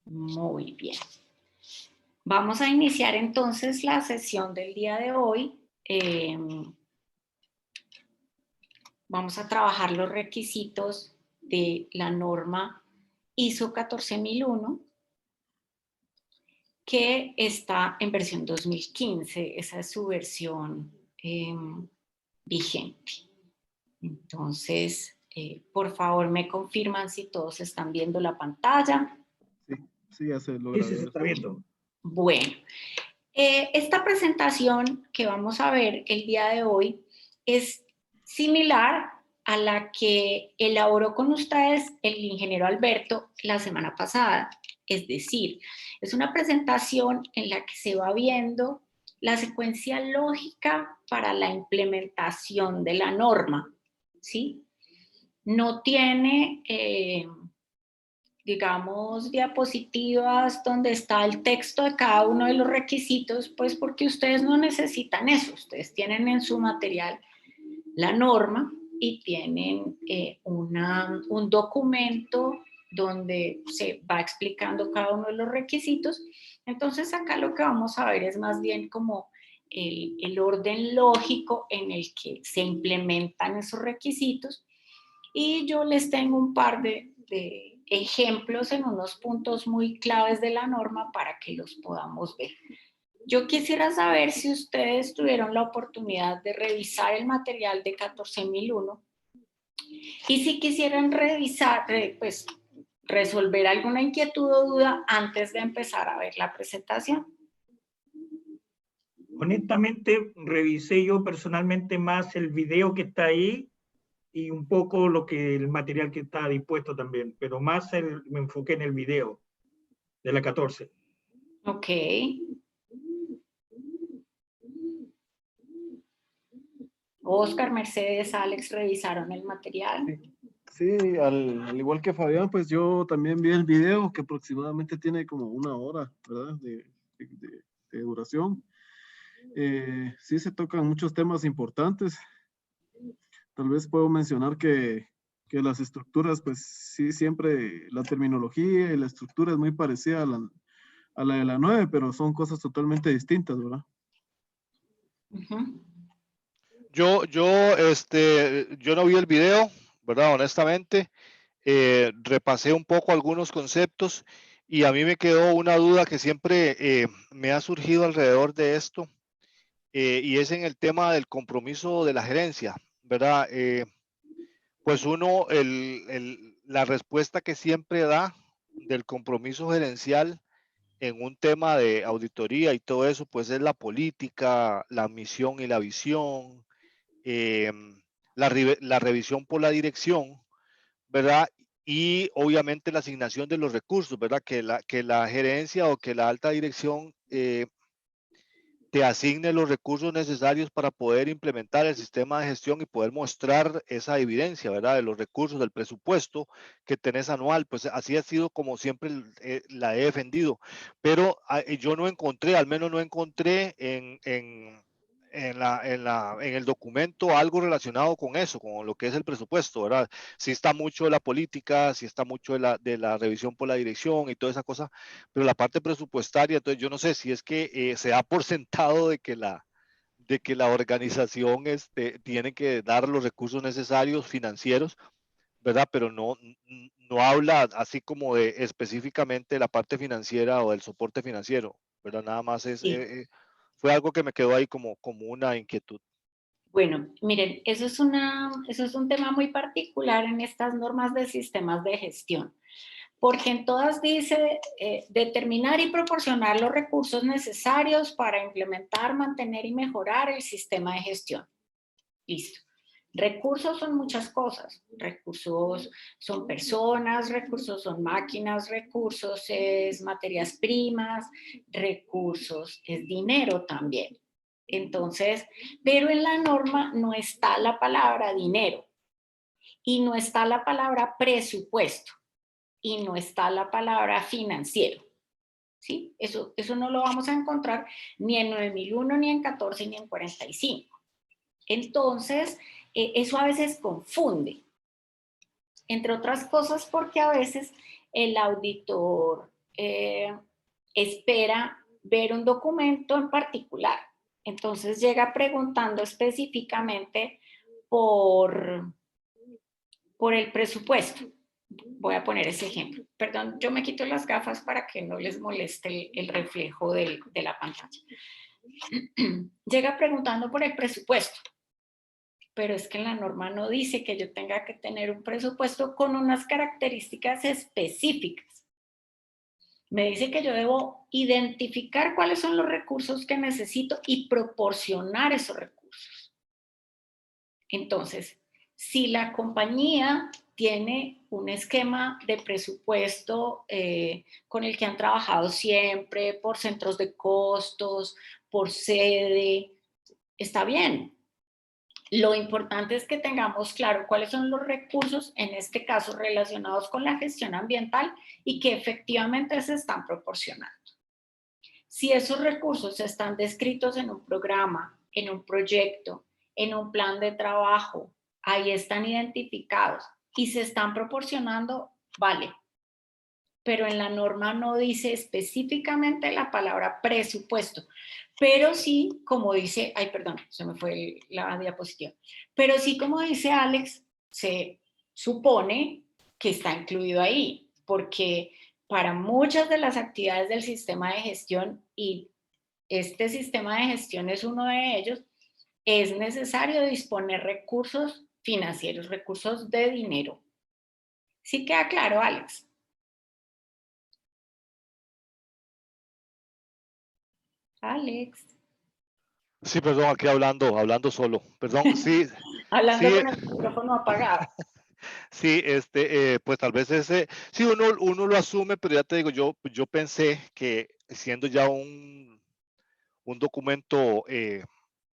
Muy bien. Vamos a iniciar entonces la sesión del día de hoy. Vamos a trabajar los requisitos de la norma ISO 14001, que está en versión 2015. Esa es su versión vigente. Entonces, por favor, me confirman si todos están viendo la pantalla. Sí, ya se logra Sí, se está viendo. Bueno, esta presentación que vamos a ver el día de hoy es similar a la que elaboró con ustedes el ingeniero Alberto la semana pasada. Es decir, es una presentación en la que se va viendo la secuencia lógica para la implementación de la norma, ¿sí? No tiene, digamos, diapositivas donde está el texto de cada uno de los requisitos, pues porque ustedes no necesitan eso. Ustedes tienen en su material la norma y tienen un documento donde se va explicando cada uno de los requisitos. Entonces acá lo que vamos a ver es más bien como el orden lógico en el que se implementan esos requisitos, y yo les tengo un par de ejemplos en unos puntos muy claves de la norma para que los podamos ver. Yo quisiera saber si ustedes tuvieron la oportunidad de revisar el material de 14001 y si quisieran revisar, pues resolver alguna inquietud o duda antes de empezar a ver la presentación. Honestamente, revisé yo personalmente más el video que está ahí y un poco el material que está dispuesto también, pero más me enfoqué en el video de la 14. Ok. Oscar, Mercedes, Alex, ¿revisaron el material? Sí, al igual que Fabián, pues yo también vi el video que aproximadamente tiene como 1 hora, ¿verdad? De duración. Sí se tocan muchos temas importantes. Tal vez puedo mencionar que las estructuras, pues sí, siempre la terminología y la estructura es muy parecida a la de la 9, pero son cosas totalmente distintas, ¿verdad? Uh-huh. Yo no vi el video, ¿verdad? Honestamente, repasé un poco algunos conceptos y a mí me quedó una duda que siempre me ha surgido alrededor de esto, y es en el tema del compromiso de la gerencia, ¿verdad? Pues la respuesta que siempre da del compromiso gerencial en un tema de auditoría y todo eso, pues es la política, la misión y la visión, la revisión por la dirección, ¿verdad? Y obviamente la asignación de los recursos, ¿verdad? Que la gerencia o que la alta dirección te asigne los recursos necesarios para poder implementar el sistema de gestión y poder mostrar esa evidencia, ¿verdad? De los recursos, del presupuesto que tenés anual. Pues así ha sido como siempre la he defendido. Pero yo no encontré, al menos no encontré en el documento algo relacionado con eso, con lo que es el presupuesto, ¿verdad? Sí está mucho de la política, sí está mucho de la revisión por la dirección y toda esa cosa, pero la parte presupuestaria, entonces yo no sé si es que se da por sentado de que la organización tiene que dar los recursos necesarios financieros, ¿verdad? Pero no habla así como de específicamente la parte financiera o del soporte financiero, ¿verdad? Nada más Sí. fue algo que me quedó ahí como una inquietud. Bueno, miren, eso es un tema muy particular en estas normas de sistemas de gestión, porque en todas dice determinar y proporcionar los recursos necesarios para implementar, mantener y mejorar el sistema de gestión. Listo. Recursos son muchas cosas. Recursos son personas, recursos son máquinas, recursos es materias primas, recursos es dinero también. Entonces, pero en la norma no está la palabra dinero y no está la palabra presupuesto y no está la palabra financiero. ¿Sí? Eso no lo vamos a encontrar ni en 9001, ni en 14, ni en 45. Entonces, eso a veces confunde, entre otras cosas porque a veces el auditor espera ver un documento en particular. Entonces llega preguntando específicamente por el presupuesto. Voy a poner ese ejemplo. Perdón, yo me quito las gafas para que no les moleste el reflejo de la pantalla. Llega preguntando por el presupuesto, pero es que en la norma no dice que yo tenga que tener un presupuesto con unas características específicas. Me dice que yo debo identificar cuáles son los recursos que necesito y proporcionar esos recursos. Entonces, si la compañía tiene un esquema de presupuesto con el que han trabajado siempre, por centros de costos, por sede, está bien. Lo importante es que tengamos claro cuáles son los recursos, en este caso relacionados con la gestión ambiental, y que efectivamente se están proporcionando. Si esos recursos están descritos en un programa, en un proyecto, en un plan de trabajo, ahí están identificados y se están proporcionando, vale. Pero en la norma no dice específicamente la palabra presupuesto, pero sí, como dice, ay, perdón, se me fue la diapositiva, pero sí, como dice Alex, se supone que está incluido ahí, porque para muchas de las actividades del sistema de gestión, y este sistema de gestión es uno de ellos, es necesario disponer recursos financieros, recursos de dinero. ¿Sí queda claro, Alex? Alex. Sí, perdón, aquí hablando solo. Perdón, sí, Hablando sí, con el micrófono apagado. sí, pues tal vez sí, uno lo asume, pero ya te digo, yo pensé que siendo ya un documento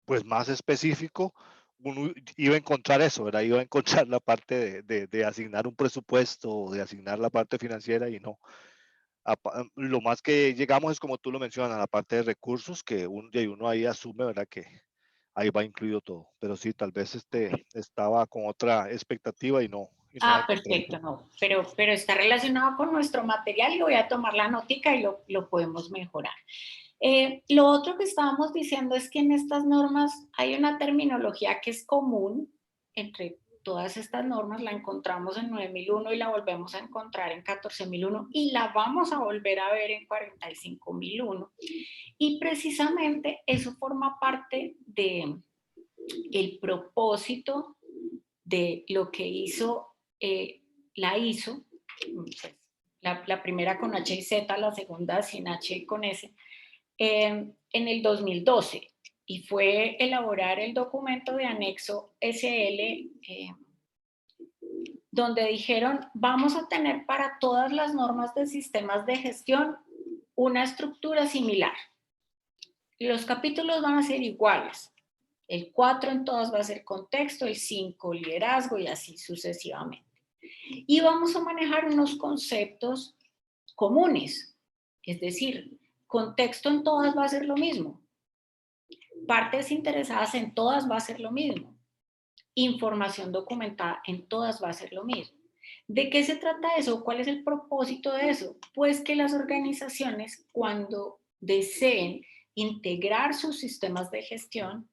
pues más específico, uno iba a encontrar eso, ¿verdad? Iba a encontrar la parte de asignar un presupuesto, de asignar la parte financiera y no. Lo más que llegamos es como tú lo mencionas, la parte de recursos, que uno ahí asume, ¿verdad? Que ahí va incluido todo. Pero sí, tal vez estaba con otra expectativa y no la encontré. Perfecto, no, pero está relacionado con nuestro material y voy a tomar la notica y lo podemos mejorar. Lo otro que estábamos diciendo es que en estas normas hay una terminología que es común entre todas estas normas, la encontramos en 9001 y la volvemos a encontrar en 14001 y la vamos a volver a ver en 45001. Y precisamente eso forma parte del propósito de lo que hizo la ISO, la primera con H y Z, la segunda sin H y con S, en el 2012, y fue elaborar el documento de anexo SL, donde dijeron, vamos a tener para todas las normas de sistemas de gestión una estructura similar. Los capítulos van a ser iguales. El 4 en todas va a ser contexto, el 5 liderazgo y así sucesivamente. Y vamos a manejar unos conceptos comunes, es decir, contexto en todas va a ser lo mismo. Partes interesadas en todas va a ser lo mismo. Información documentada en todas va a ser lo mismo. ¿De qué se trata eso? ¿Cuál es el propósito de eso? Pues que las organizaciones, cuando deseen integrar sus sistemas de gestión,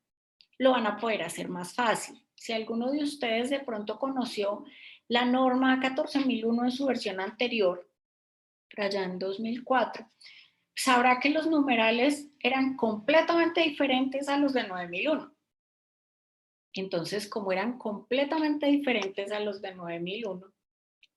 lo van a poder hacer más fácil. Si alguno de ustedes de pronto conoció la norma 14001 en su versión anterior, por allá en 2004, sabrá que los numerales eran completamente diferentes a los de 9001. Entonces, como eran completamente diferentes a los de 9001,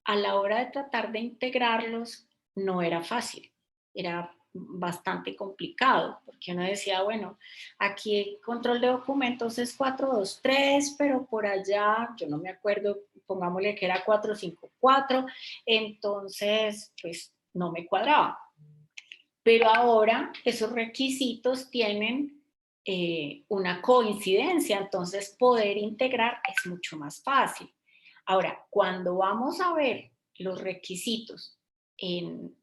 a la hora de tratar de integrarlos no era fácil, era bastante complicado, porque uno decía, bueno, aquí el control de documentos es 423, pero por allá, yo no me acuerdo, pongámosle que era 454, entonces, pues no me cuadraba. Pero ahora esos requisitos tienen una coincidencia, entonces poder integrar es mucho más fácil. Ahora, cuando vamos a ver los requisitos en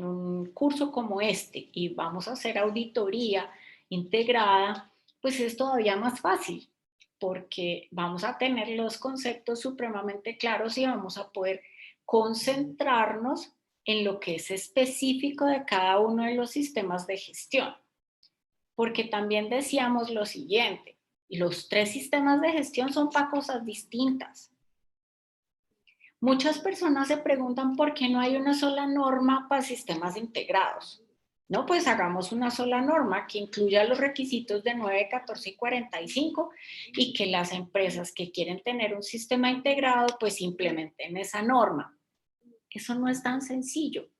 un curso como este y vamos a hacer auditoría integrada, pues es todavía más fácil, porque vamos a tener los conceptos supremamente claros y vamos a poder concentrarnos en lo que es específico de cada uno de los sistemas de gestión. Porque también decíamos lo siguiente, los 3 sistemas de gestión son para cosas distintas. Muchas personas se preguntan por qué no hay una sola norma para sistemas integrados. No, pues hagamos una sola norma que incluya los requisitos de 9, 14 y 45 y que las empresas que quieren tener un sistema integrado pues implementen esa norma. Eso no es tan sencillo,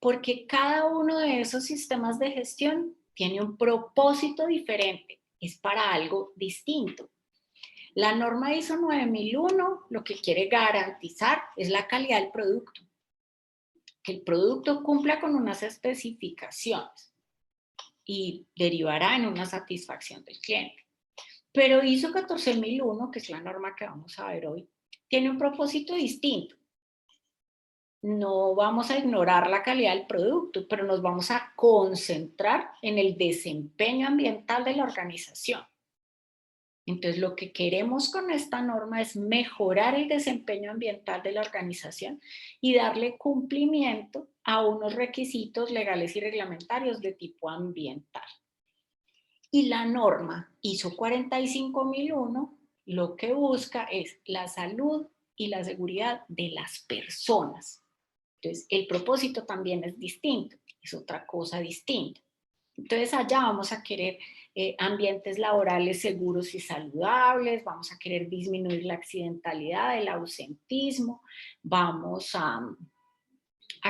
porque cada uno de esos sistemas de gestión tiene un propósito diferente, es para algo distinto. La norma ISO 9001 lo que quiere garantizar es la calidad del producto, que el producto cumpla con unas especificaciones y derivará en una satisfacción del cliente. Pero ISO 14001, que es la norma que vamos a ver hoy, tiene un propósito distinto. No vamos a ignorar la calidad del producto, pero nos vamos a concentrar en el desempeño ambiental de la organización. Entonces, lo que queremos con esta norma es mejorar el desempeño ambiental de la organización y darle cumplimiento a unos requisitos legales y reglamentarios de tipo ambiental. Y la norma ISO 45001 lo que busca es la salud y la seguridad de las personas. Entonces, el propósito también es distinto, es otra cosa distinta. Entonces, allá vamos a querer ambientes laborales seguros y saludables, vamos a querer disminuir la accidentalidad, el ausentismo, vamos a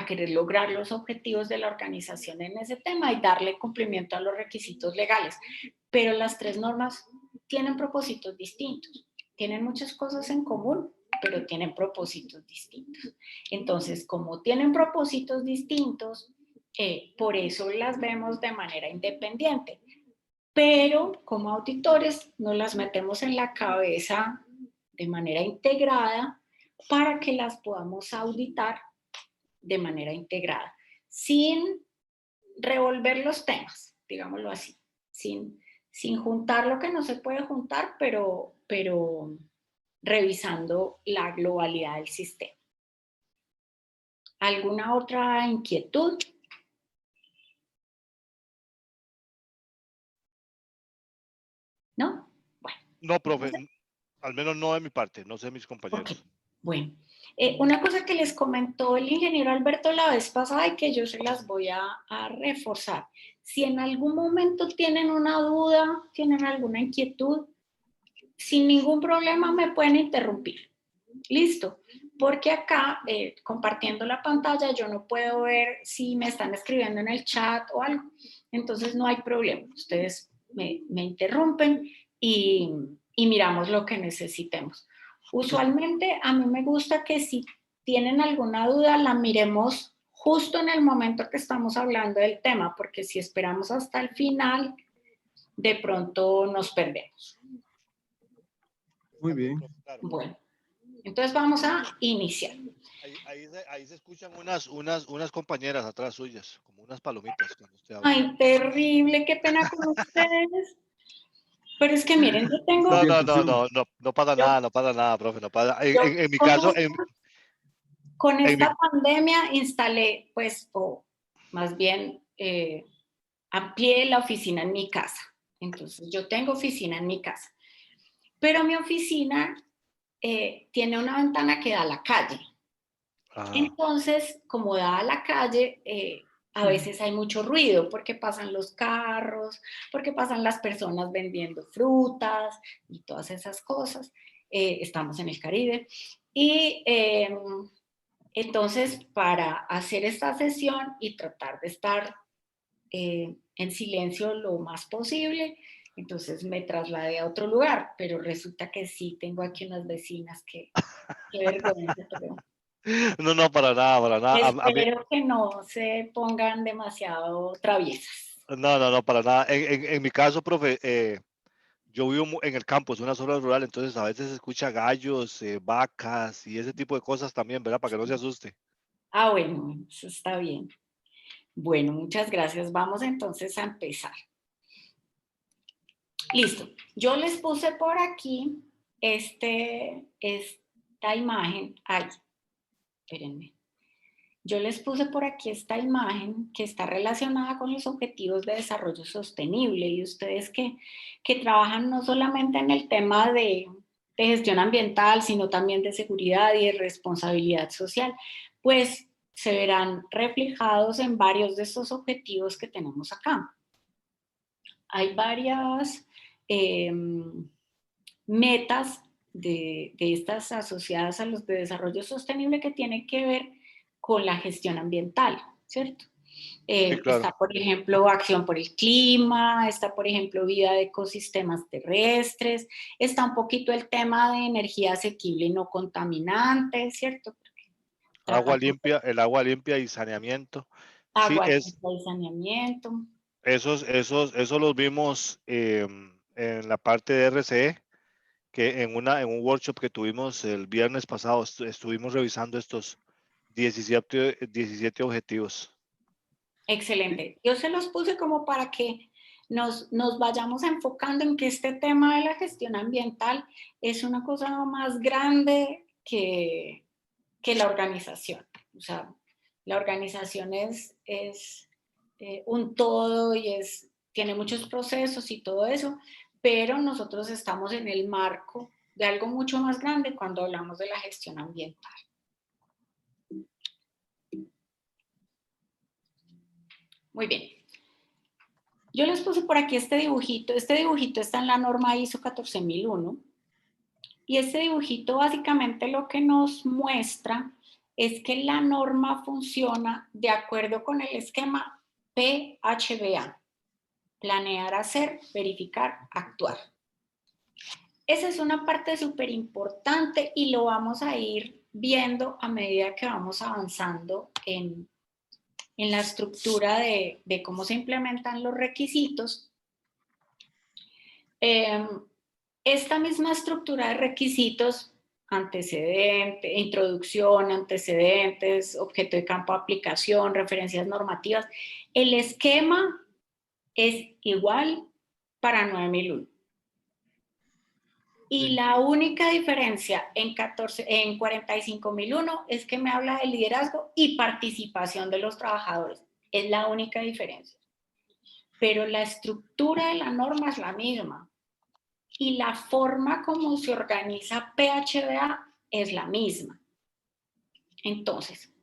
querer lograr los objetivos de la organización en ese tema y darle cumplimiento a los requisitos legales. Pero las 3 normas tienen propósitos distintos, tienen muchas cosas en común, pero tienen propósitos distintos. Entonces, como tienen propósitos distintos, por eso las vemos de manera independiente. Pero como auditores nos las metemos en la cabeza de manera integrada para que las podamos auditar de manera integrada, sin revolver los temas, digámoslo así, sin juntar lo que no se puede juntar, pero revisando la globalidad del sistema. ¿Alguna otra inquietud? ¿No? Bueno. No, profe, al menos no de mi parte, no sé mis compañeros. Okay. Bueno, una cosa que les comentó el ingeniero Alberto la vez pasada y que yo se las voy a reforzar. Si en algún momento tienen una duda, tienen alguna inquietud, sin ningún problema me pueden interrumpir. Listo, porque acá compartiendo la pantalla yo no puedo ver si me están escribiendo en el chat o algo, entonces no hay problema, ustedes me interrumpen y miramos lo que necesitemos. Usualmente a mí me gusta que si tienen alguna duda la miremos justo en el momento que estamos hablando del tema, porque si esperamos hasta el final, de pronto nos perdemos. Muy bien. Bueno. Entonces vamos a iniciar. Ahí se escuchan unas compañeras atrás suyas, como unas palomitas. Cuando usted habla. Ay, terrible, qué pena con ustedes. Pero es que miren, yo tengo... No pasa nada, no pasa nada, profe, no pasa. En mi caso... Con esta pandemia instalé, pues, o más bien amplié la oficina en mi casa. Entonces, yo tengo oficina en mi casa. Pero mi oficina tiene una ventana que da a la calle. Entonces, como da a la calle, a veces hay mucho ruido porque pasan los carros, porque pasan las personas vendiendo frutas y todas esas cosas. Estamos en el Caribe. Y entonces, para hacer esta sesión y tratar de estar en silencio lo más posible, entonces me trasladé a otro lugar, pero resulta que sí, tengo aquí unas vecinas que, qué vergüenza, pero... No, para nada, para nada. Espero que no se pongan demasiado traviesas. No, para nada. En mi caso, profe, yo vivo en el campo, es una zona rural, entonces a veces se escucha gallos, vacas y ese tipo de cosas también, ¿verdad? Para que no se asuste. Ah, bueno, eso está bien. Bueno, muchas gracias. Vamos entonces a empezar. Listo. Yo les puse por aquí esta imagen. Ay, espérenme. Yo les puse por aquí esta imagen que está relacionada con los objetivos de desarrollo sostenible y ustedes que trabajan no solamente en el tema de gestión ambiental, sino también de seguridad y de responsabilidad social, pues se verán reflejados en varios de estos objetivos que tenemos acá. Hay varias metas de estas asociadas a los de desarrollo sostenible que tienen que ver con la gestión ambiental, ¿cierto? Sí, claro. Está, por ejemplo, acción por el clima, está, por ejemplo, vida de ecosistemas terrestres, está un poquito el tema de energía asequible y no contaminante, ¿cierto? Agua Tratamos limpia, el agua limpia y saneamiento. Sí, agua limpia y saneamiento. esos los vimos en la parte de RCE, que en un workshop que tuvimos el viernes pasado, estuvimos revisando estos 17 objetivos. Excelente. Yo se los puse como para que nos vayamos enfocando en que este tema de la gestión ambiental es una cosa más grande que la organización. O sea, la organización es un todo y tiene muchos procesos y todo eso, pero nosotros estamos en el marco de algo mucho más grande cuando hablamos de la gestión ambiental. Muy bien. Yo les puse por aquí este dibujito está en la norma ISO 14001, y este dibujito básicamente lo que nos muestra es que la norma funciona de acuerdo con el esquema PHBA, planear, hacer, verificar, actuar. Esa es una parte súper importante y lo vamos a ir viendo a medida que vamos avanzando en la estructura de cómo se implementan los requisitos. Esta misma estructura de requisitos, antecedente, introducción, antecedentes, objeto de campo de aplicación, referencias normativas, el esquema es igual para 9001. Y la única diferencia en 45001 es que me habla de liderazgo y participación de los trabajadores. Es la única diferencia. Pero la estructura de la norma es la misma. Y la forma como se organiza PHBA es la misma. Entonces,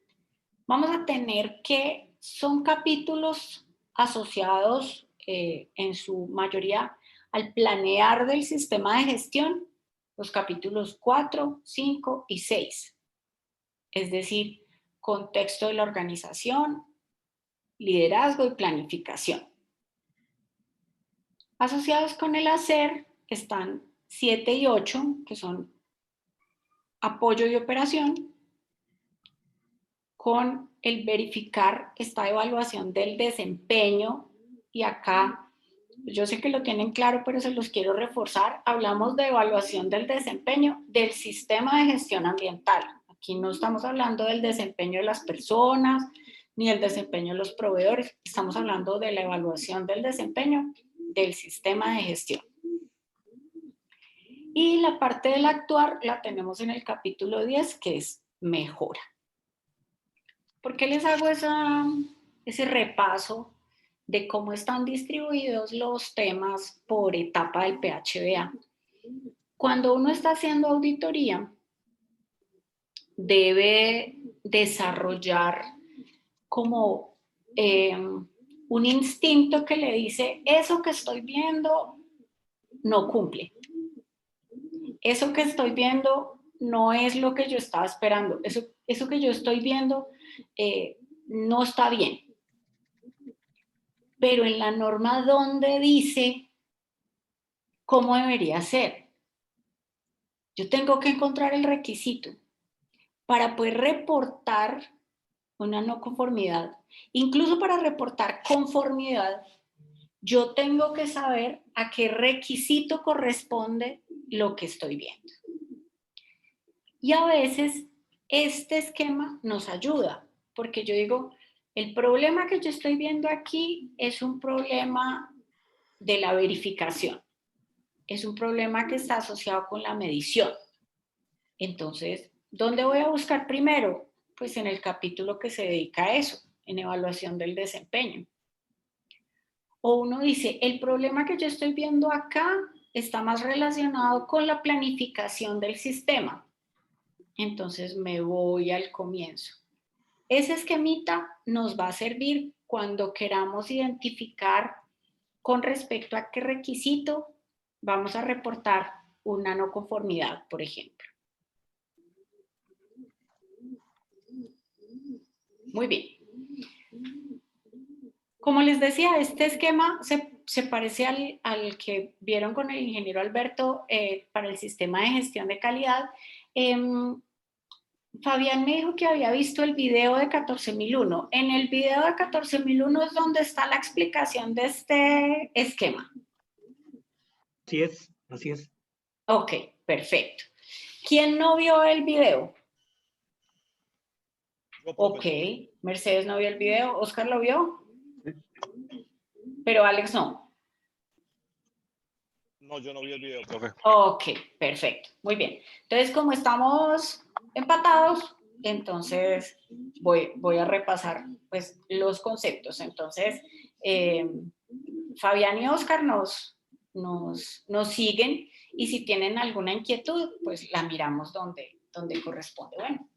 vamos a tener que son capítulos asociados en su mayoría al planear del sistema de gestión, los capítulos 4, 5 y 6. Es decir, contexto de la organización, liderazgo y planificación. Asociados con el hacer están 7 y 8, que son apoyo y operación, con el verificar esta evaluación del desempeño, y acá yo sé que lo tienen claro, pero se los quiero reforzar. Hablamos de evaluación del desempeño del sistema de gestión ambiental. Aquí no estamos hablando del desempeño de las personas, ni el desempeño de los proveedores. Estamos hablando de la evaluación del desempeño del sistema de gestión. Y la parte del actuar la tenemos en el capítulo 10, que es mejora. ¿Por qué les hago ese repaso de cómo están distribuidos los temas por etapa del PHBA? Cuando uno está haciendo auditoría, debe desarrollar como un instinto que le dice, eso que estoy viendo no cumple. Eso que estoy viendo no es lo que yo estaba esperando. Eso que yo estoy viendo no está bien. Pero en la norma, ¿dónde dice cómo debería ser? Yo tengo que encontrar el requisito para poder reportar una no conformidad. Incluso para reportar conformidad, yo tengo que saber a qué requisito corresponde lo que estoy viendo. Y a veces este esquema nos ayuda, porque yo digo, el problema que yo estoy viendo aquí es un problema de la verificación. Es un problema que está asociado con la medición. Entonces, ¿dónde voy a buscar primero? pues en el capítulo que se dedica a eso, en evaluación del desempeño. O uno dice, el problema que yo estoy viendo acá está más relacionado con la planificación del sistema. Entonces me voy al comienzo. Ese esquemita nos va a servir cuando queramos identificar con respecto a qué requisito vamos a reportar una no conformidad, por ejemplo. Muy bien. Como les decía, este esquema se parece al que vieron con el ingeniero Alberto para el sistema de gestión de calidad. Fabián me dijo que había visto el video de 14001. En el video de 14001 es donde está la explicación de este esquema. Así es, así es. Ok, perfecto. ¿Quién no vio el video? Ok, Mercedes no vio el video. ¿Oscar lo vio? Pero Alex no. No, yo no vi el video, profe. Ok, perfecto. Muy bien. Entonces, como estamos empatados, entonces voy a repasar pues, los conceptos. Entonces, Fabián y Oscar nos siguen y si tienen alguna inquietud, pues la miramos donde corresponde. Bueno,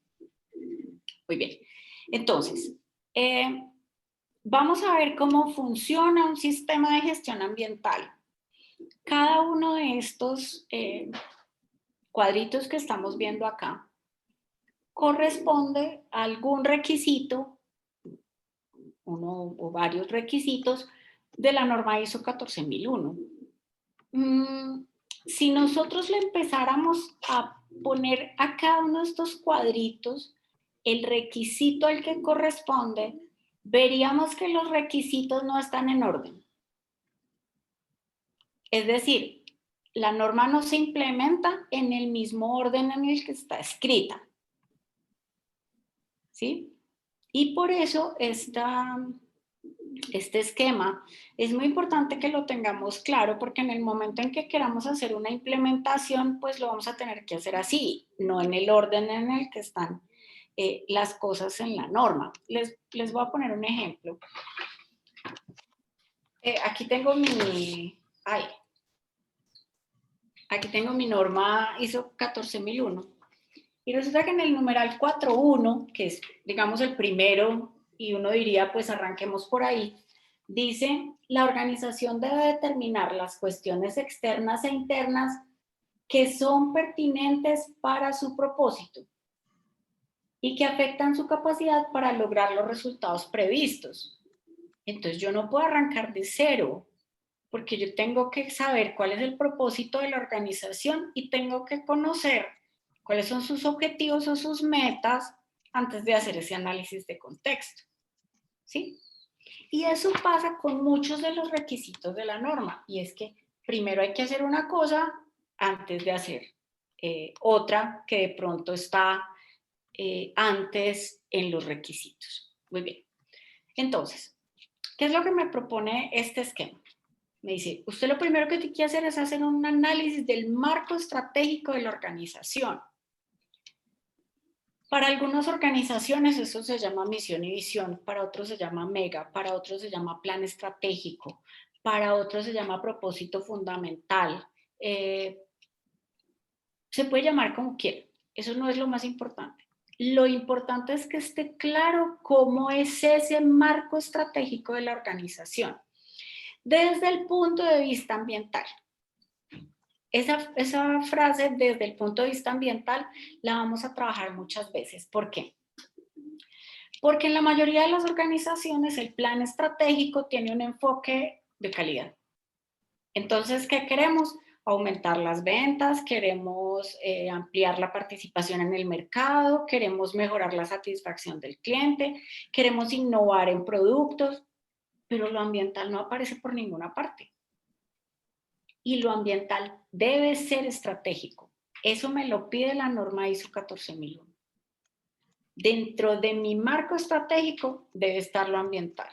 muy bien. Entonces, vamos a ver cómo funciona un sistema de gestión ambiental. Cada uno de estos cuadritos que estamos viendo acá corresponde a algún requisito, uno o varios requisitos de la norma ISO 14001. Si nosotros le empezáramos a poner a cada uno de estos cuadritos el requisito al que corresponde, veríamos que los requisitos no están en orden. Es decir, la norma no se implementa en el mismo orden en el que está escrita. ¿Sí? Y por eso este esquema es muy importante que lo tengamos claro, porque en el momento en que queramos hacer una implementación, pues lo vamos a tener que hacer así, no en el orden en el que están las cosas en la norma. Les voy a poner un ejemplo. Aquí tengo aquí tengo mi norma ISO 14001. Y resulta que en el numeral 4.1, que es, digamos, el primero, y uno diría, pues arranquemos por ahí, dice, la organización debe determinar las cuestiones externas e internas que son pertinentes para su propósito y que afectan su capacidad para lograr los resultados previstos. Entonces yo no puedo arrancar de cero, porque yo tengo que saber cuál es el propósito de la organización y tengo que conocer cuáles son sus objetivos o sus metas antes de hacer ese análisis de contexto. ¿Sí? Y eso pasa con muchos de los requisitos de la norma, y es que primero hay que hacer una cosa antes de hacer otra que de pronto está antes en los requisitos. Muy bien. Entonces, ¿qué es lo que me propone este esquema? Me dice, usted lo primero que tiene que hacer es hacer un análisis del marco estratégico de la organización. Para algunas organizaciones eso se llama misión y visión, para otros se llama mega, para otros se llama plan estratégico, para otros se llama propósito fundamental. Se puede llamar como quiera, eso no es lo más importante. Lo importante es que esté claro cómo es ese marco estratégico de la organización desde el punto de vista ambiental. Esa frase desde el punto de vista ambiental la vamos a trabajar muchas veces. ¿Por qué? Porque en la mayoría de las organizaciones el plan estratégico tiene un enfoque de calidad. Entonces, ¿qué queremos? Aumentar las ventas, queremos ampliar la participación en el mercado, queremos mejorar la satisfacción del cliente, queremos innovar en productos, pero lo ambiental no aparece por ninguna parte. Y lo ambiental debe ser estratégico. Eso me lo pide la norma ISO 14001. Dentro de mi marco estratégico debe estar lo ambiental.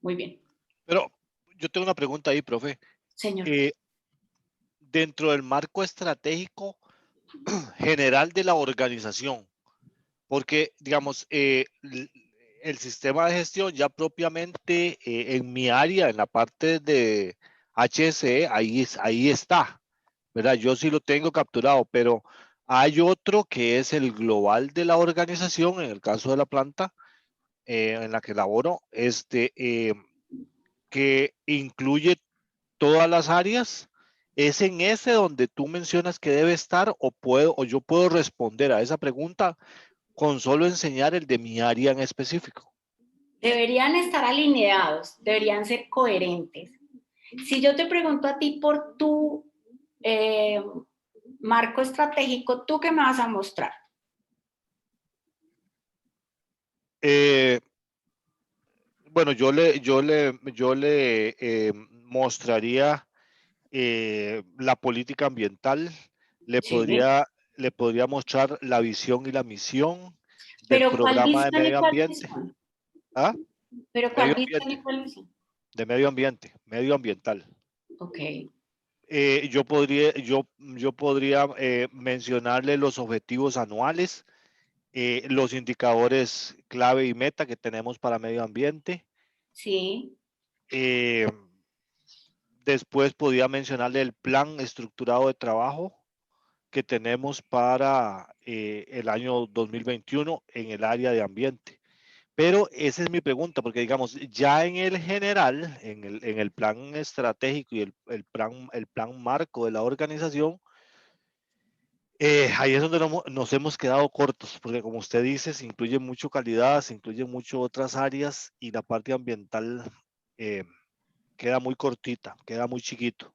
Muy bien. Pero yo tengo una pregunta ahí, profe. Señor. Dentro del marco estratégico general de la organización, porque, digamos, el sistema de gestión ya propiamente en mi área, en la parte de HSE, ahí está, ¿verdad? Yo sí lo tengo capturado, pero hay otro que es el global de la organización, en el caso de la planta en la que laboro, que incluye todas las áreas. ¿Es en ese donde tú mencionas que debe estar o yo puedo responder a esa pregunta con solo enseñar el de mi área en específico? Deberían estar alineados, deberían ser coherentes. Si yo te pregunto a ti por tu marco estratégico, ¿tú qué me vas a mostrar? Bueno, yo le mostraría la política ambiental, le Sí. podría, le podría mostrar la visión y la misión del Pero ¿cuál programa de visión y medio cuál ambiente. visión? ¿Ah? Pero ¿cuál Medio visión y ambiente, cuál visión? de medio ambiente, medioambiental. Ok. Yo podría mencionarle los objetivos anuales, los indicadores clave y meta que tenemos para medio ambiente. Sí. Eh, Después podría mencionarle el plan estructurado de trabajo que tenemos para el año 2021 en el área de ambiente. Pero esa es mi pregunta, porque digamos, ya en el general, en el plan estratégico y el plan marco de la organización, ahí es donde nos hemos quedado cortos, porque como usted dice, se incluye mucho calidad, se incluye mucho otras áreas y la parte ambiental eh, queda muy cortita, queda muy chiquito.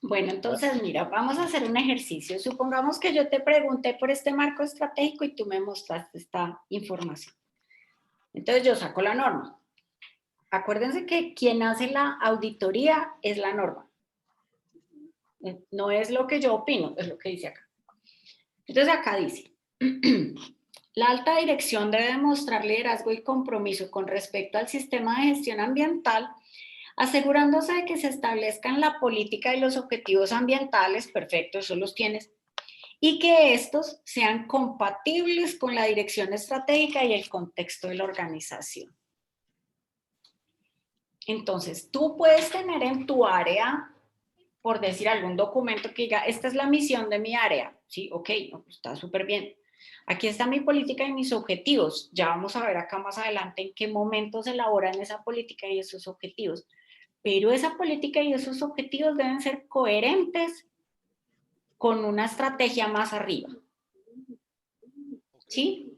Bueno, entonces mira, vamos a hacer un ejercicio. Supongamos que yo te pregunté por este marco estratégico y tú me mostraste esta información. Entonces yo saco la norma. Acuérdense que quien hace la auditoría es la norma. No es lo que yo opino, es lo que dice acá. Entonces acá dice, la alta dirección debe demostrar liderazgo y compromiso con respecto al sistema de gestión ambiental, asegurándose de que se establezcan la política y los objetivos ambientales, perfecto, eso los tienes, y que estos sean compatibles con la dirección estratégica y el contexto de la organización. Entonces, tú puedes tener en tu área, por decir algún documento que diga, esta es la misión de mi área. Sí, ok, está súper bien. Aquí está mi política y mis objetivos. Ya vamos a ver acá más adelante en qué momento se elaboran esa política y esos objetivos. Pero esa política y esos objetivos deben ser coherentes con una estrategia más arriba. ¿Sí?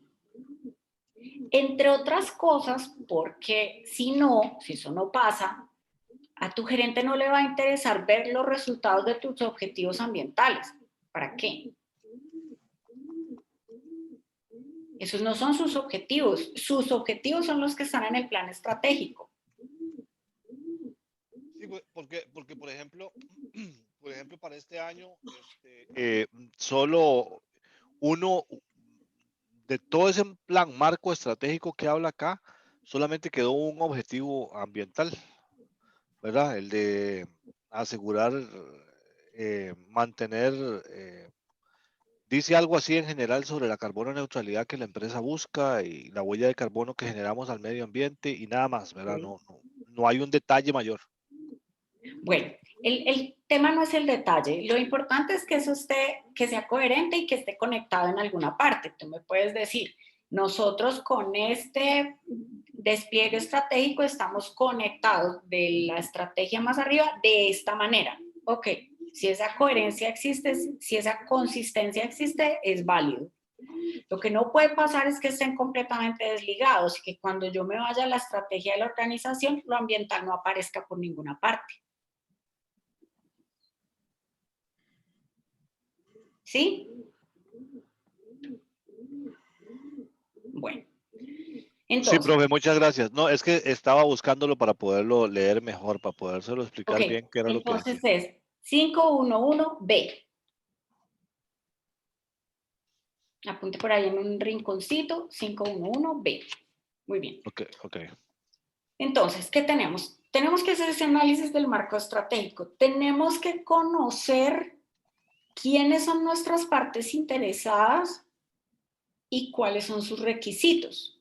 Entre otras cosas, porque si no, si eso no pasa, a tu gerente no le va a interesar ver los resultados de tus objetivos ambientales. ¿Para qué? Esos no son sus objetivos. Sus objetivos son los que están en el plan estratégico. Sí, porque por ejemplo, para este año, solo uno de todo ese plan marco estratégico que habla acá, solamente quedó un objetivo ambiental, ¿verdad? El de asegurar, mantener, dice algo así en general sobre la carbono neutralidad que la empresa busca y la huella de carbono que generamos al medio ambiente y nada más, ¿verdad? No hay un detalle mayor. Bueno, el tema no es el detalle. Lo importante es que eso esté, que sea coherente y que esté conectado en alguna parte. Tú me puedes decir, nosotros con este despliegue estratégico estamos conectados de la estrategia más arriba de esta manera. Ok, si esa coherencia existe, si esa consistencia existe, es válido. Lo que no puede pasar es que estén completamente desligados y que cuando yo me vaya a la estrategia de la organización, lo ambiental no aparezca por ninguna parte. ¿Sí? Bueno. Sí, Entonces, profe, muchas gracias. No, es que estaba buscándolo para poderlo leer mejor, para podérselo explicar ok, bien qué era lo que entonces decía. es 511B. Apunte por ahí en un rinconcito, 511B. Muy bien. Ok, ok. Entonces, ¿qué tenemos? Tenemos que hacer ese análisis del marco estratégico. Tenemos que conocer quiénes son nuestras partes interesadas y cuáles son sus requisitos.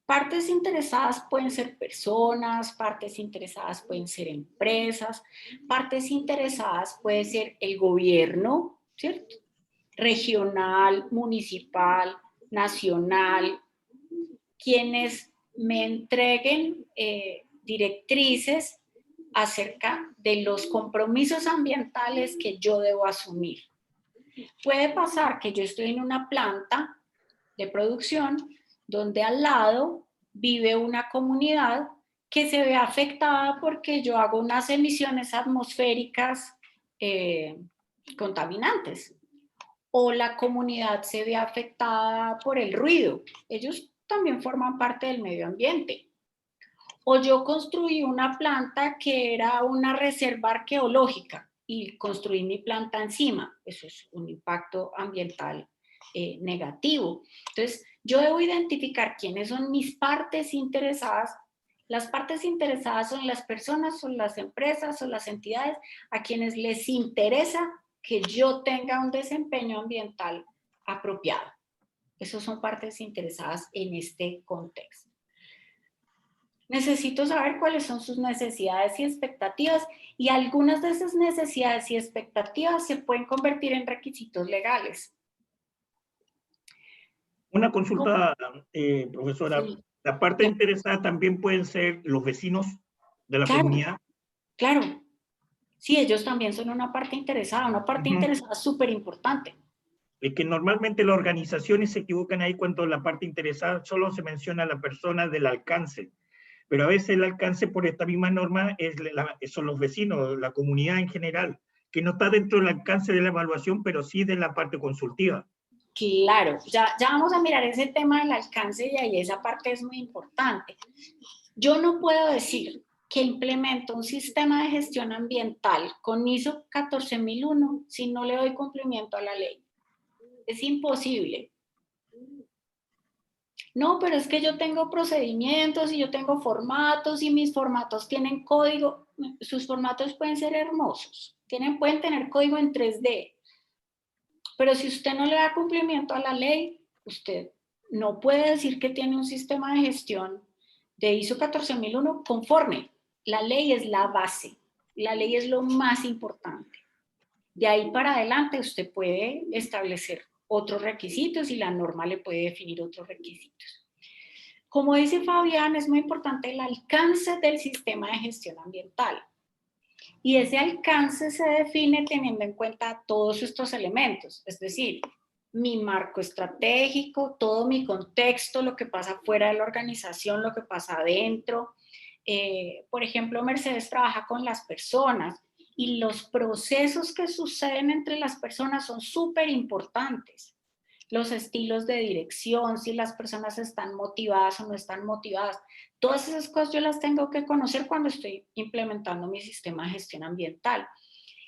Partes interesadas pueden ser personas, partes interesadas pueden ser empresas, partes interesadas puede ser el gobierno, ¿cierto? Regional, municipal, nacional, quienes me entreguen directrices acerca de los compromisos ambientales que yo debo asumir. Puede pasar que yo estoy en una planta de producción donde al lado vive una comunidad que se ve afectada porque yo hago unas emisiones atmosféricas contaminantes. O la comunidad se ve afectada por el ruido. Ellos también forman parte del medio ambiente. O yo construí una planta que era una reserva arqueológica y construí mi planta encima. Eso es un impacto ambiental negativo. Entonces, yo debo identificar quiénes son mis partes interesadas. Las partes interesadas son las personas, son las empresas, son las entidades a quienes les interesa que yo tenga un desempeño ambiental apropiado. Esos son partes interesadas en este contexto. Necesito saber cuáles son sus necesidades y expectativas, y algunas de esas necesidades y expectativas se pueden convertir en requisitos legales. Una consulta, profesora. Sí. La parte interesada también pueden ser los vecinos de la Claro, comunidad. claro. Sí, ellos también son una parte interesada interesada súper importante. Es que normalmente las organizaciones se equivocan ahí cuando la parte interesada solo se menciona a la persona del alcance. Pero a veces el alcance por esta misma norma son los vecinos, la comunidad en general, que no está dentro del alcance de la evaluación, pero sí de la parte consultiva. Claro, ya vamos a mirar ese tema del alcance y ahí esa parte es muy importante. Yo no puedo decir que implemento un sistema de gestión ambiental con ISO 14001 si no le doy cumplimiento a la ley. Es imposible. No, pero es que yo tengo procedimientos y yo tengo formatos y mis formatos tienen código. Sus formatos pueden ser hermosos, pueden tener código en 3D. Pero si usted no le da cumplimiento a la ley, usted no puede decir que tiene un sistema de gestión de ISO 14001 conforme. La ley es la base, la ley es lo más importante. De ahí para adelante usted puede establecer otros requisitos y la norma le puede definir otros requisitos. Como dice Fabián, es muy importante el alcance del sistema de gestión ambiental. Y ese alcance se define teniendo en cuenta todos estos elementos, es decir, mi marco estratégico, todo mi contexto, lo que pasa fuera de la organización, lo que pasa adentro. Por ejemplo, Mercedes trabaja con las personas y los procesos que suceden entre las personas son súper importantes. Los estilos de dirección, si las personas están motivadas o no están motivadas. Todas esas cosas yo las tengo que conocer cuando estoy implementando mi sistema de gestión ambiental.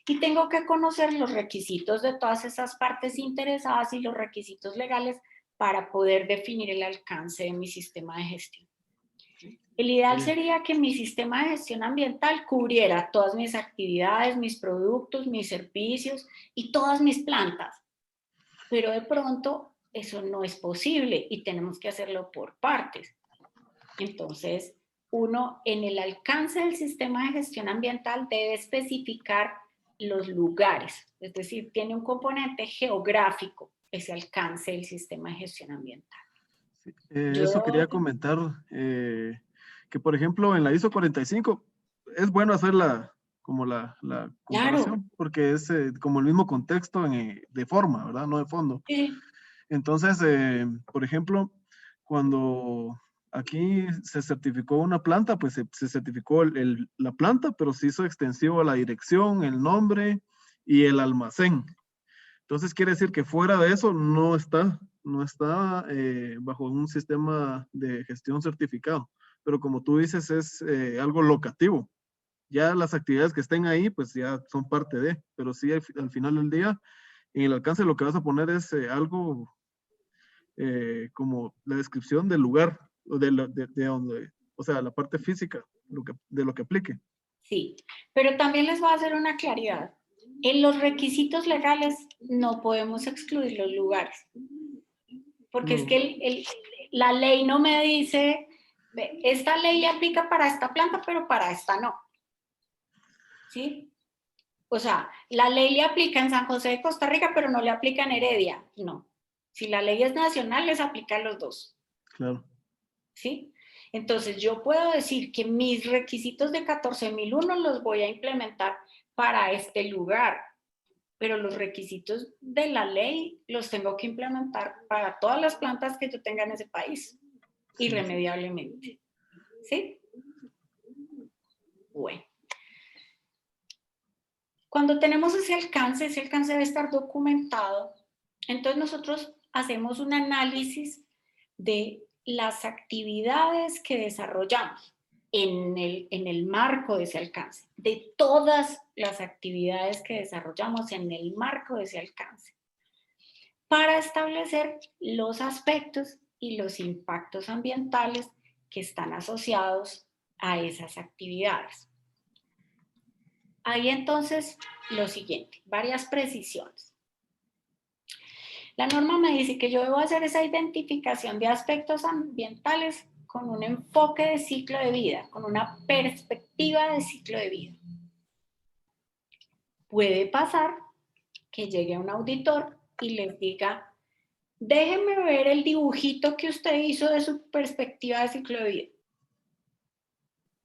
Y tengo que conocer los requisitos de todas esas partes interesadas y los requisitos legales para poder definir el alcance de mi sistema de gestión. El ideal sería que mi sistema de gestión ambiental cubriera todas mis actividades, mis productos, mis servicios y todas mis plantas. Pero de pronto eso no es posible y tenemos que hacerlo por partes. Entonces, uno en el alcance del sistema de gestión ambiental debe especificar los lugares, es decir, tiene un componente geográfico ese alcance del sistema de gestión ambiental. Sí, eso quería comentar, que por ejemplo en la ISO 45 es bueno hacer como la comparación, Claro. porque es como el mismo contexto de forma, ¿verdad? No de fondo. Sí. Entonces, por ejemplo, cuando aquí se certificó una planta, pues se certificó la planta, pero se hizo extensivo a la dirección, el nombre y el almacén. Entonces quiere decir que fuera de eso no está bajo un sistema de gestión certificado. Pero como tú dices, es algo locativo. Ya las actividades que estén ahí, pues ya son parte de, pero sí al final del día, en el alcance lo que vas a poner es algo como la descripción del lugar, de donde, o sea, la parte física, de lo que aplique. Sí, pero también les voy a hacer una claridad. En los requisitos legales no podemos excluir los lugares. Porque es No. que la ley no me dice, esta ley le aplica para esta planta, pero para esta no. ¿Sí? O sea, la ley le aplica en San José de Costa Rica, pero no le aplica en Heredia. No. Si la ley es nacional, les aplica a los dos. Claro. ¿Sí? Entonces, yo puedo decir que mis requisitos de 14.001 los voy a implementar para este lugar, pero los requisitos de la ley los tengo que implementar para todas las plantas que yo tenga en ese país, Sí. irremediablemente. ¿Sí? Bueno. Cuando tenemos ese alcance debe estar documentado. Entonces nosotros hacemos un análisis de las actividades que desarrollamos en el marco de ese alcance, de todas las actividades que desarrollamos en el marco de ese alcance, para establecer los aspectos y los impactos ambientales que están asociados a esas actividades. Hay entonces lo siguiente, varias precisiones. La norma me dice que yo debo hacer esa identificación de aspectos ambientales con un enfoque de ciclo de vida, con una perspectiva de ciclo de vida. Puede pasar que llegue un auditor y les diga, déjeme ver el dibujito que usted hizo de su perspectiva de ciclo de vida.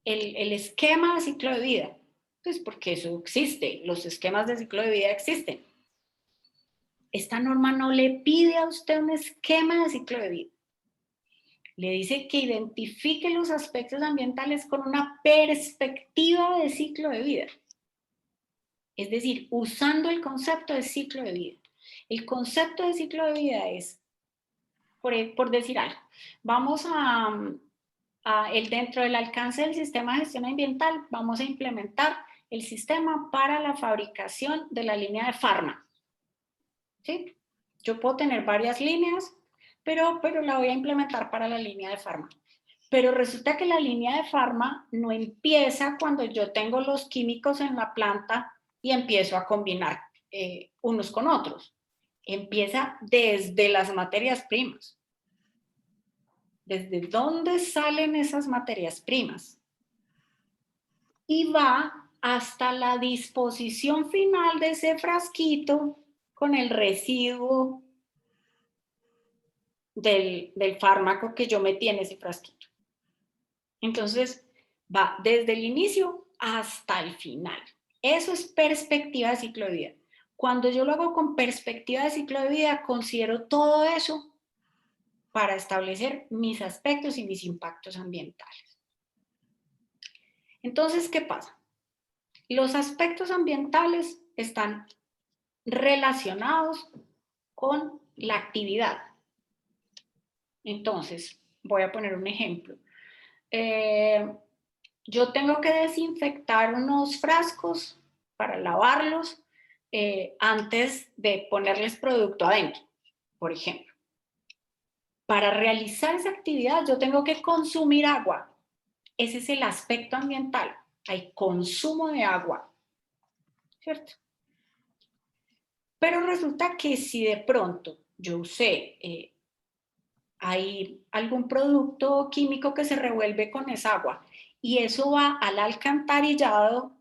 El esquema de ciclo de vida. Pues porque eso existe, los esquemas de ciclo de vida existen. Esta norma no le pide a usted un esquema de ciclo de vida. Le dice que identifique los aspectos ambientales con una perspectiva de ciclo de vida. Es decir, usando el concepto de ciclo de vida. El concepto de ciclo de vida es, por decir algo, vamos dentro del alcance del sistema de gestión ambiental, vamos a implementar el sistema para la fabricación de la línea de Pharma. ¿Sí? Yo puedo tener varias líneas, pero la voy a implementar para la línea de Pharma. Pero resulta que la línea de Pharma no empieza cuando yo tengo los químicos en la planta y empiezo a combinar unos con otros. Empieza desde las materias primas. ¿Desde dónde salen esas materias primas? Y va hasta la disposición final de ese frasquito con el residuo del fármaco que yo metí en ese frasquito. Entonces, va desde el inicio hasta el final. Eso es perspectiva de ciclo de vida. Cuando yo lo hago con perspectiva de ciclo de vida, considero todo eso para establecer mis aspectos y mis impactos ambientales. Entonces, ¿qué pasa? Los aspectos ambientales están relacionados con la actividad. Entonces, voy a poner un ejemplo. Yo tengo que desinfectar unos frascos para lavarlos antes de ponerles producto adentro, por ejemplo. Para realizar esa actividad yo tengo que consumir agua. Ese es el aspecto ambiental. Hay consumo de agua, ¿cierto? Pero resulta que si de pronto yo usé, hay algún producto químico que se revuelve con esa agua y eso va al alcantarillado,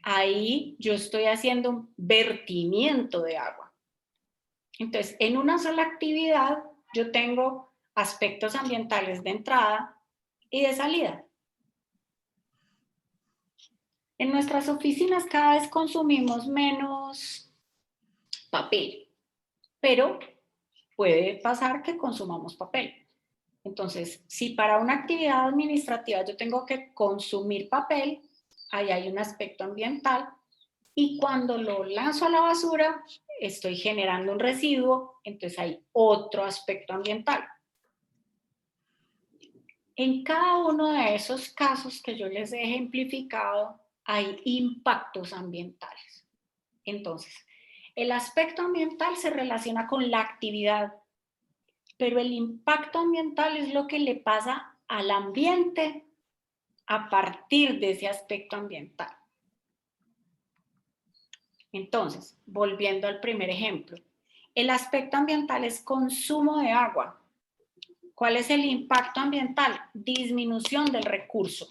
ahí yo estoy haciendo un vertimiento de agua. Entonces, en una sola actividad yo tengo aspectos ambientales de entrada y de salida. En nuestras oficinas cada vez consumimos menos papel, pero puede pasar que consumamos papel. Entonces, si para una actividad administrativa yo tengo que consumir papel, ahí hay un aspecto ambiental y cuando lo lanzo a la basura estoy generando un residuo, entonces hay otro aspecto ambiental. En cada uno de esos casos que yo les he ejemplificado hay impactos ambientales. Entonces, el aspecto ambiental se relaciona con la actividad, pero el impacto ambiental es lo que le pasa al ambiente a partir de ese aspecto ambiental. Entonces, volviendo al primer ejemplo, El aspecto ambiental es consumo de agua. ¿Cuál es el impacto ambiental? Disminución del recurso.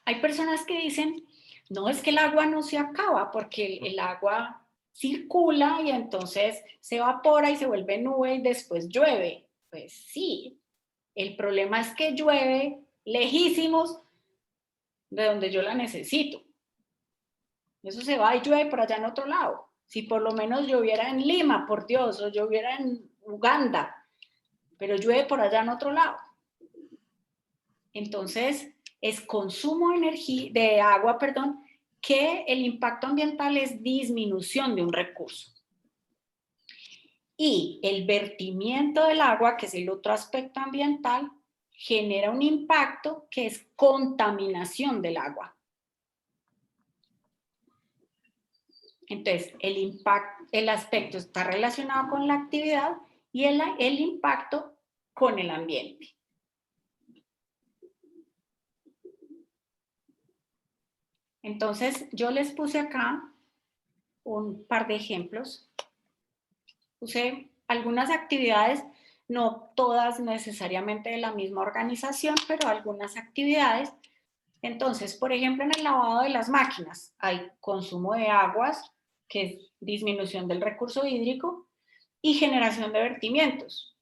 Hay personas que dicen, no, es que el agua no se acaba porque el agua circula y entonces se evapora y se vuelve nube y después llueve. Pues sí, el problema es que llueve lejísimos de donde yo la necesito. Eso se va y llueve por allá en otro lado. Si por lo menos lloviera en Lima, por Dios, o lloviera en Uganda, pero llueve por allá en otro lado. Entonces, es consumo de energía, de agua, perdón, que el impacto ambiental es disminución de un recurso. Y el vertimiento del agua, que es el otro aspecto ambiental, genera un impacto que es contaminación del agua. Entonces, el aspecto está relacionado con la actividad y el impacto con el ambiente. Entonces, yo les puse acá un par de ejemplos. Puse algunas actividades, no todas necesariamente de la misma organización, pero algunas actividades. Entonces, por ejemplo, en el lavado de las máquinas hay consumo de aguas, que es disminución del recurso hídrico, y generación de vertimientos,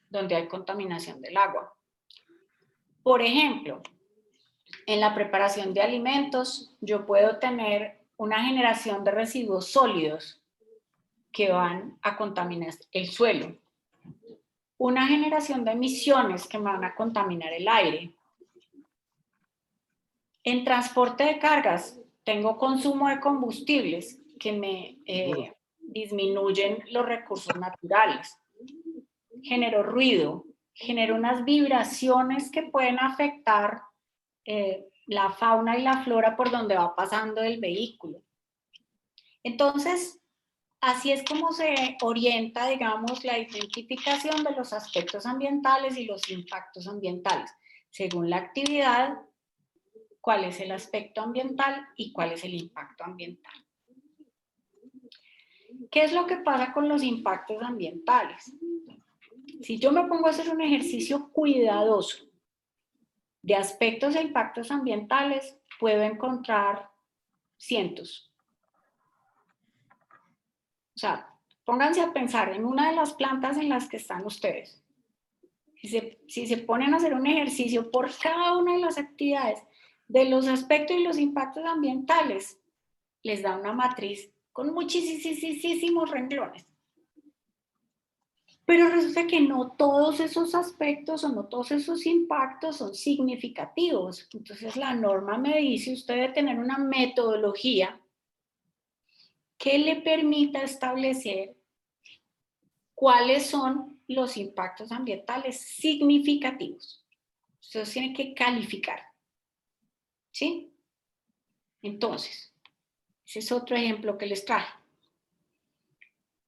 donde hay contaminación del agua. Por ejemplo, en la preparación de alimentos, yo puedo tener una generación de residuos sólidos que van a contaminar el suelo, una generación de emisiones que van a contaminar el aire. En transporte de cargas, tengo consumo de combustibles que me disminuyen los recursos naturales. Genero ruido, genero unas vibraciones que pueden afectar la fauna y la flora por donde va pasando el vehículo. Entonces, así es como se orienta, digamos, la identificación de los aspectos ambientales y los impactos ambientales. Según la actividad, cuál es el aspecto ambiental y cuál es el impacto ambiental. ¿Qué es lo que pasa con los impactos ambientales? Si yo me pongo a hacer un ejercicio cuidadoso de aspectos e impactos ambientales, puedo encontrar cientos. O sea, pónganse a pensar en una de las plantas en las que están ustedes. Si se ponen a hacer un ejercicio por cada una de las actividades, de los aspectos y los impactos ambientales, les da una matriz con muchísimos renglones. Pero resulta que no todos esos aspectos o no todos esos impactos son significativos. Entonces la norma me dice, usted debe tener una metodología que le permita establecer cuáles son los impactos ambientales significativos. Usted tiene que calificar. ¿Sí? Entonces, ese es otro ejemplo que les traje.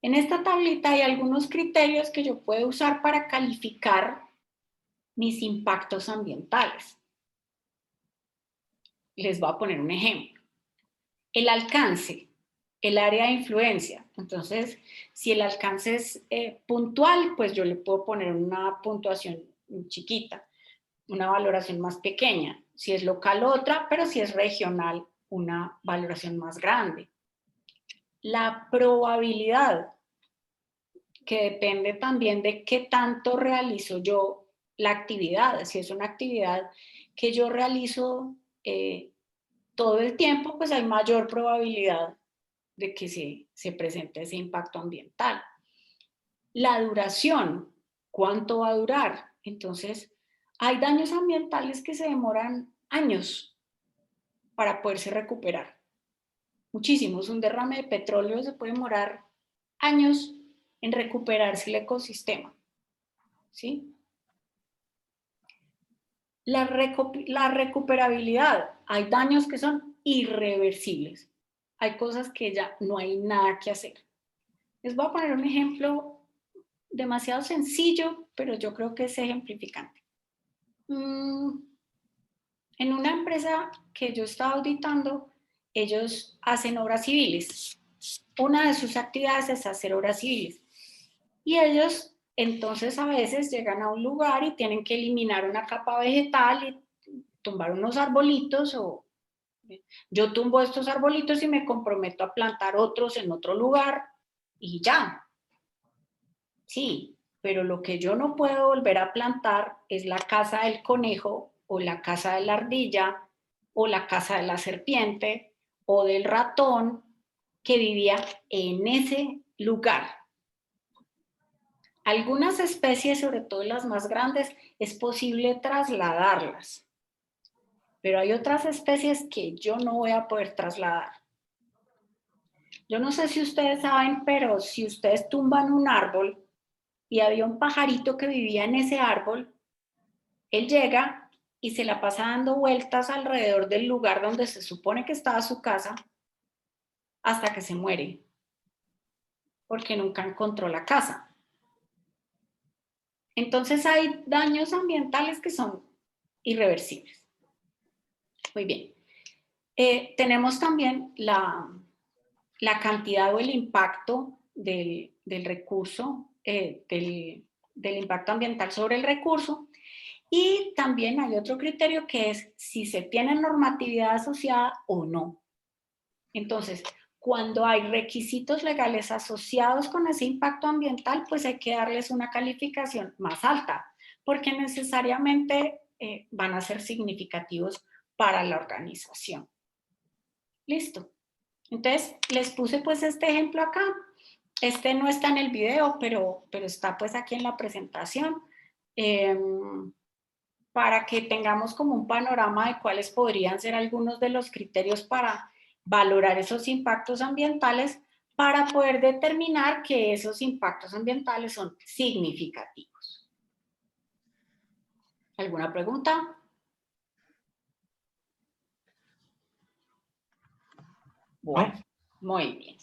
En esta tablita hay algunos criterios que yo puedo usar para calificar mis impactos ambientales. Les voy a poner un ejemplo. El alcance, el área de influencia. Entonces, si el alcance es puntual, pues yo le puedo poner una puntuación chiquita, una valoración más pequeña. Si es local, otra, pero si es regional, una valoración más grande. La probabilidad, que depende también de qué tanto realizo yo la actividad. Si es una actividad que yo realizo todo el tiempo, pues hay mayor probabilidad de que se presente ese impacto ambiental. La duración, ¿cuánto va a durar? Entonces, hay daños ambientales que se demoran años para poderse recuperar. Muchísimos. Un derrame de petróleo se puede demorar años en recuperarse el ecosistema. ¿Sí? La recuperabilidad. Hay daños que son irreversibles. Hay cosas que ya no hay nada que hacer. Les voy a poner un ejemplo demasiado sencillo, pero yo creo que es ejemplificante. En una empresa que yo estaba auditando, ellos hacen obras civiles, una de sus actividades es hacer obras civiles. Y ellos entonces a veces llegan a un lugar y tienen que eliminar una capa vegetal y tumbar unos arbolitos, o yo tumbo estos arbolitos y me comprometo a plantar otros en otro lugar y ya. Sí, pero lo que yo no puedo volver a plantar es la casa del conejo o la casa de la ardilla o la casa de la serpiente o del ratón que vivía en ese lugar. Algunas especies, sobre todo las más grandes, es posible trasladarlas, pero hay otras especies que yo no voy a poder trasladar. Yo no sé si ustedes saben, pero si ustedes tumban un árbol y había un pajarito que vivía en ese árbol, él llega y se la pasa dando vueltas alrededor del lugar donde se supone que estaba su casa hasta que se muere, porque nunca encontró la casa. Entonces hay daños ambientales que son irreversibles. Muy bien. Tenemos también la cantidad o el impacto del recurso, del impacto ambiental sobre el recurso. Y también hay otro criterio que es si se tiene normatividad asociada o no. Entonces, cuando hay requisitos legales asociados con ese impacto ambiental, pues hay que darles una calificación más alta, porque necesariamente van a ser significativos para la organización. Listo. Entonces, les puse pues este ejemplo acá. Este no está en el video, pero está pues aquí en la presentación. Para que tengamos como un panorama de cuáles podrían ser algunos de los criterios para valorar esos impactos ambientales, para poder determinar que esos impactos ambientales son significativos. ¿Alguna pregunta? Bueno, muy bien.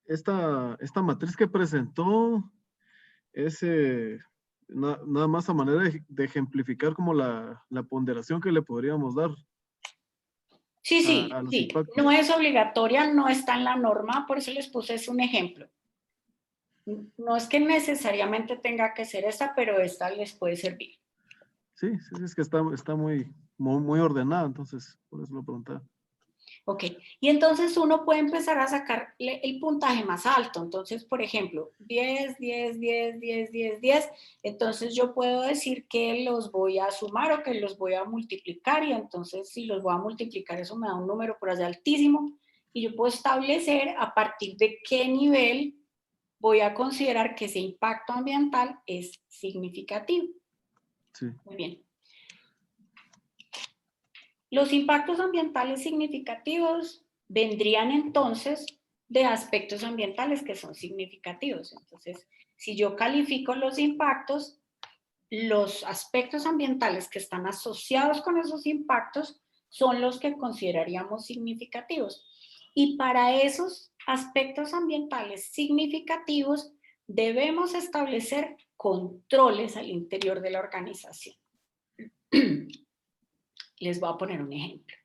Esta matriz que presentó es nada más a manera de ejemplificar como la ponderación que le podríamos dar. Sí, a los sí. impactos. No es obligatoria, no está en la norma, por eso les puse un ejemplo. No es que necesariamente tenga que ser esta, pero esta les puede servir. Sí, es que está muy ordenada, entonces por eso lo preguntaba. Ok, y entonces uno puede empezar a sacarle el puntaje más alto. Entonces, por ejemplo, 10, 10, 10, 10, 10, 10. Entonces yo puedo decir que los voy a sumar o que los voy a multiplicar, y entonces si los voy a multiplicar, eso me da un número por allá altísimo, y yo puedo establecer a partir de qué nivel voy a considerar que ese impacto ambiental es significativo. Sí. Muy bien. Los impactos ambientales significativos vendrían entonces de aspectos ambientales que son significativos. Entonces, si yo califico los impactos, los aspectos ambientales que están asociados con esos impactos son los que consideraríamos significativos. Y para esos aspectos ambientales significativos debemos establecer controles al interior de la organización. Les voy a poner un ejemplo.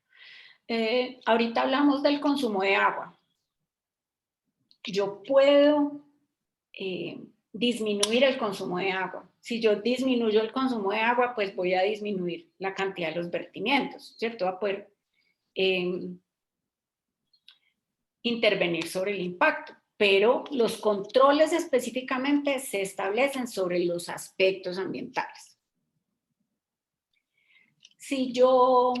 Ahorita hablamos del consumo de agua. Yo puedo disminuir el consumo de agua. Si yo disminuyo el consumo de agua, pues voy a disminuir la cantidad de los vertimientos, ¿cierto? Va a poder intervenir sobre el impacto, pero los controles específicamente se establecen sobre los aspectos ambientales. Si yo,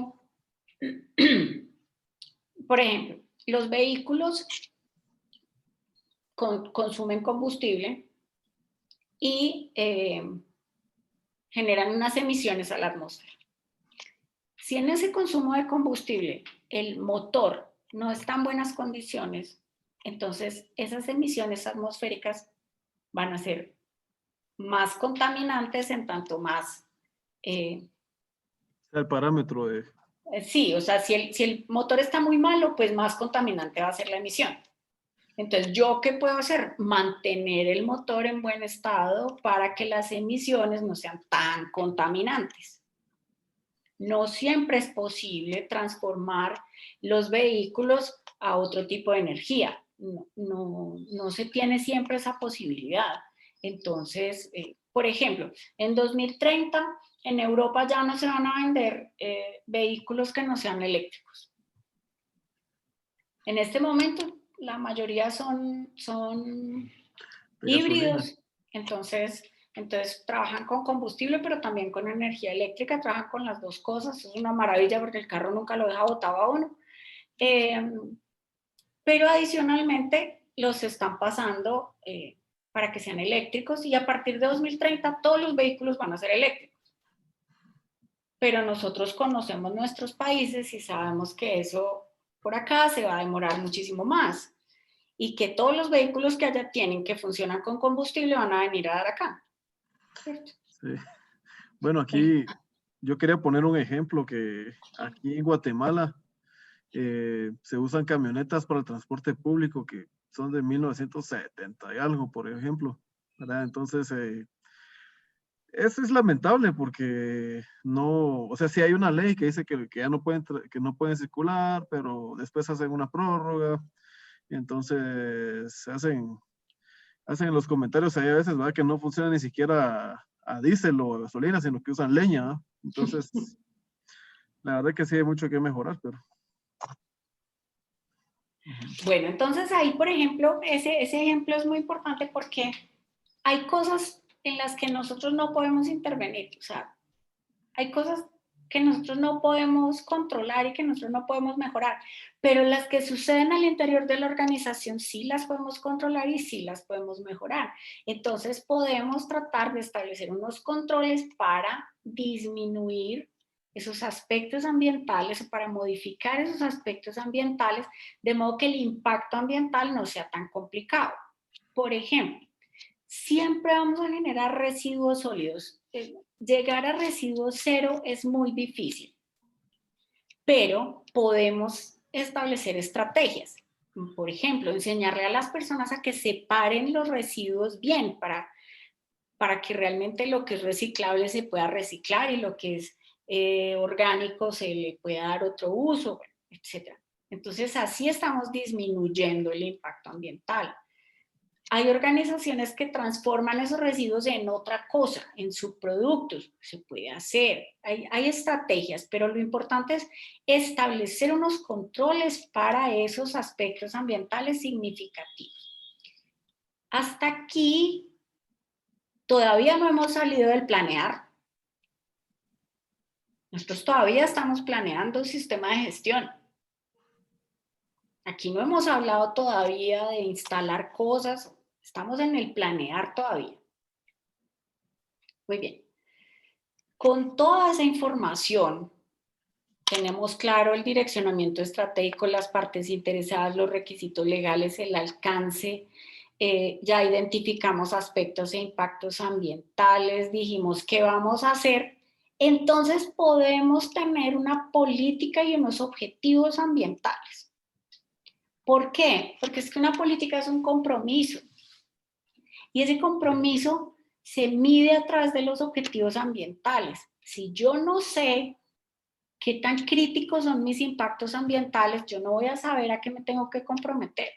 por ejemplo, los vehículos consumen combustible y generan unas emisiones a la atmósfera. Si en ese consumo de combustible el motor no está en buenas condiciones, entonces esas emisiones atmosféricas van a ser más contaminantes, en tanto más... el parámetro de... Sí, o sea, si el motor está muy malo, pues más contaminante va a ser la emisión. Entonces, ¿yo qué puedo hacer? Mantener el motor en buen estado para que las emisiones no sean tan contaminantes. No siempre es posible transformar los vehículos a otro tipo de energía. no se tiene siempre esa posibilidad. Entonces, por ejemplo, en 2030 en Europa ya no se van a vender vehículos que no sean eléctricos. En este momento la mayoría son híbridos, entonces trabajan con combustible, pero también con energía eléctrica, trabajan con las dos cosas. Es una maravilla porque el carro nunca lo deja botado a uno. Pero adicionalmente los están pasando para que sean eléctricos, y a partir de 2030 todos los vehículos van a ser eléctricos. Pero nosotros conocemos nuestros países y sabemos que eso por acá se va a demorar muchísimo más, y que todos los vehículos que allá tienen que funcionan con combustible van a venir a dar acá. ¿Cierto? Sí. Bueno, aquí yo quería poner un ejemplo que aquí en Guatemala se usan camionetas para el transporte público que son de 1970 y algo, por ejemplo, ¿verdad? Entonces, eso es lamentable porque no, o sea, sí hay una ley que dice que ya no pueden circular, pero después hacen una prórroga, y entonces hacen los comentarios ahí a veces, ¿verdad? Que no funciona ni siquiera a diésel o a gasolina, sino que usan leña, ¿no? Entonces, la verdad que sí hay mucho que mejorar, pero... Bueno, entonces ahí, por ejemplo, ese ejemplo es muy importante porque hay cosas en las que nosotros no podemos intervenir. O sea, hay cosas que nosotros no podemos controlar y que nosotros no podemos mejorar, pero las que suceden al interior de la organización sí las podemos controlar y sí las podemos mejorar. Entonces podemos tratar de establecer unos controles para disminuir esos aspectos ambientales o para modificar esos aspectos ambientales de modo que el impacto ambiental no sea tan complicado. Por ejemplo, siempre vamos a generar residuos sólidos. Llegar a residuo cero es muy difícil, pero podemos establecer estrategias. Por ejemplo, enseñarle a las personas a que separen los residuos bien para que realmente lo que es reciclable se pueda reciclar y lo que es orgánico se le pueda dar otro uso, etc. Entonces, así estamos disminuyendo el impacto ambiental. Hay organizaciones que transforman esos residuos en otra cosa, en subproductos. Se puede hacer, hay estrategias, pero lo importante es establecer unos controles para esos aspectos ambientales significativos. Hasta aquí todavía no hemos salido del planear. Nosotros todavía estamos planeando un sistema de gestión. Aquí no hemos hablado todavía de instalar cosas. Estamos en el planear todavía. Muy bien. Con toda esa información, tenemos claro el direccionamiento estratégico, las partes interesadas, los requisitos legales, el alcance. Ya identificamos aspectos e impactos ambientales, dijimos qué vamos a hacer. Entonces podemos tener una política y unos objetivos ambientales. ¿Por qué? Porque es que una política es un compromiso. Y ese compromiso se mide a través de los objetivos ambientales. Si yo no sé qué tan críticos son mis impactos ambientales, yo no voy a saber a qué me tengo que comprometer.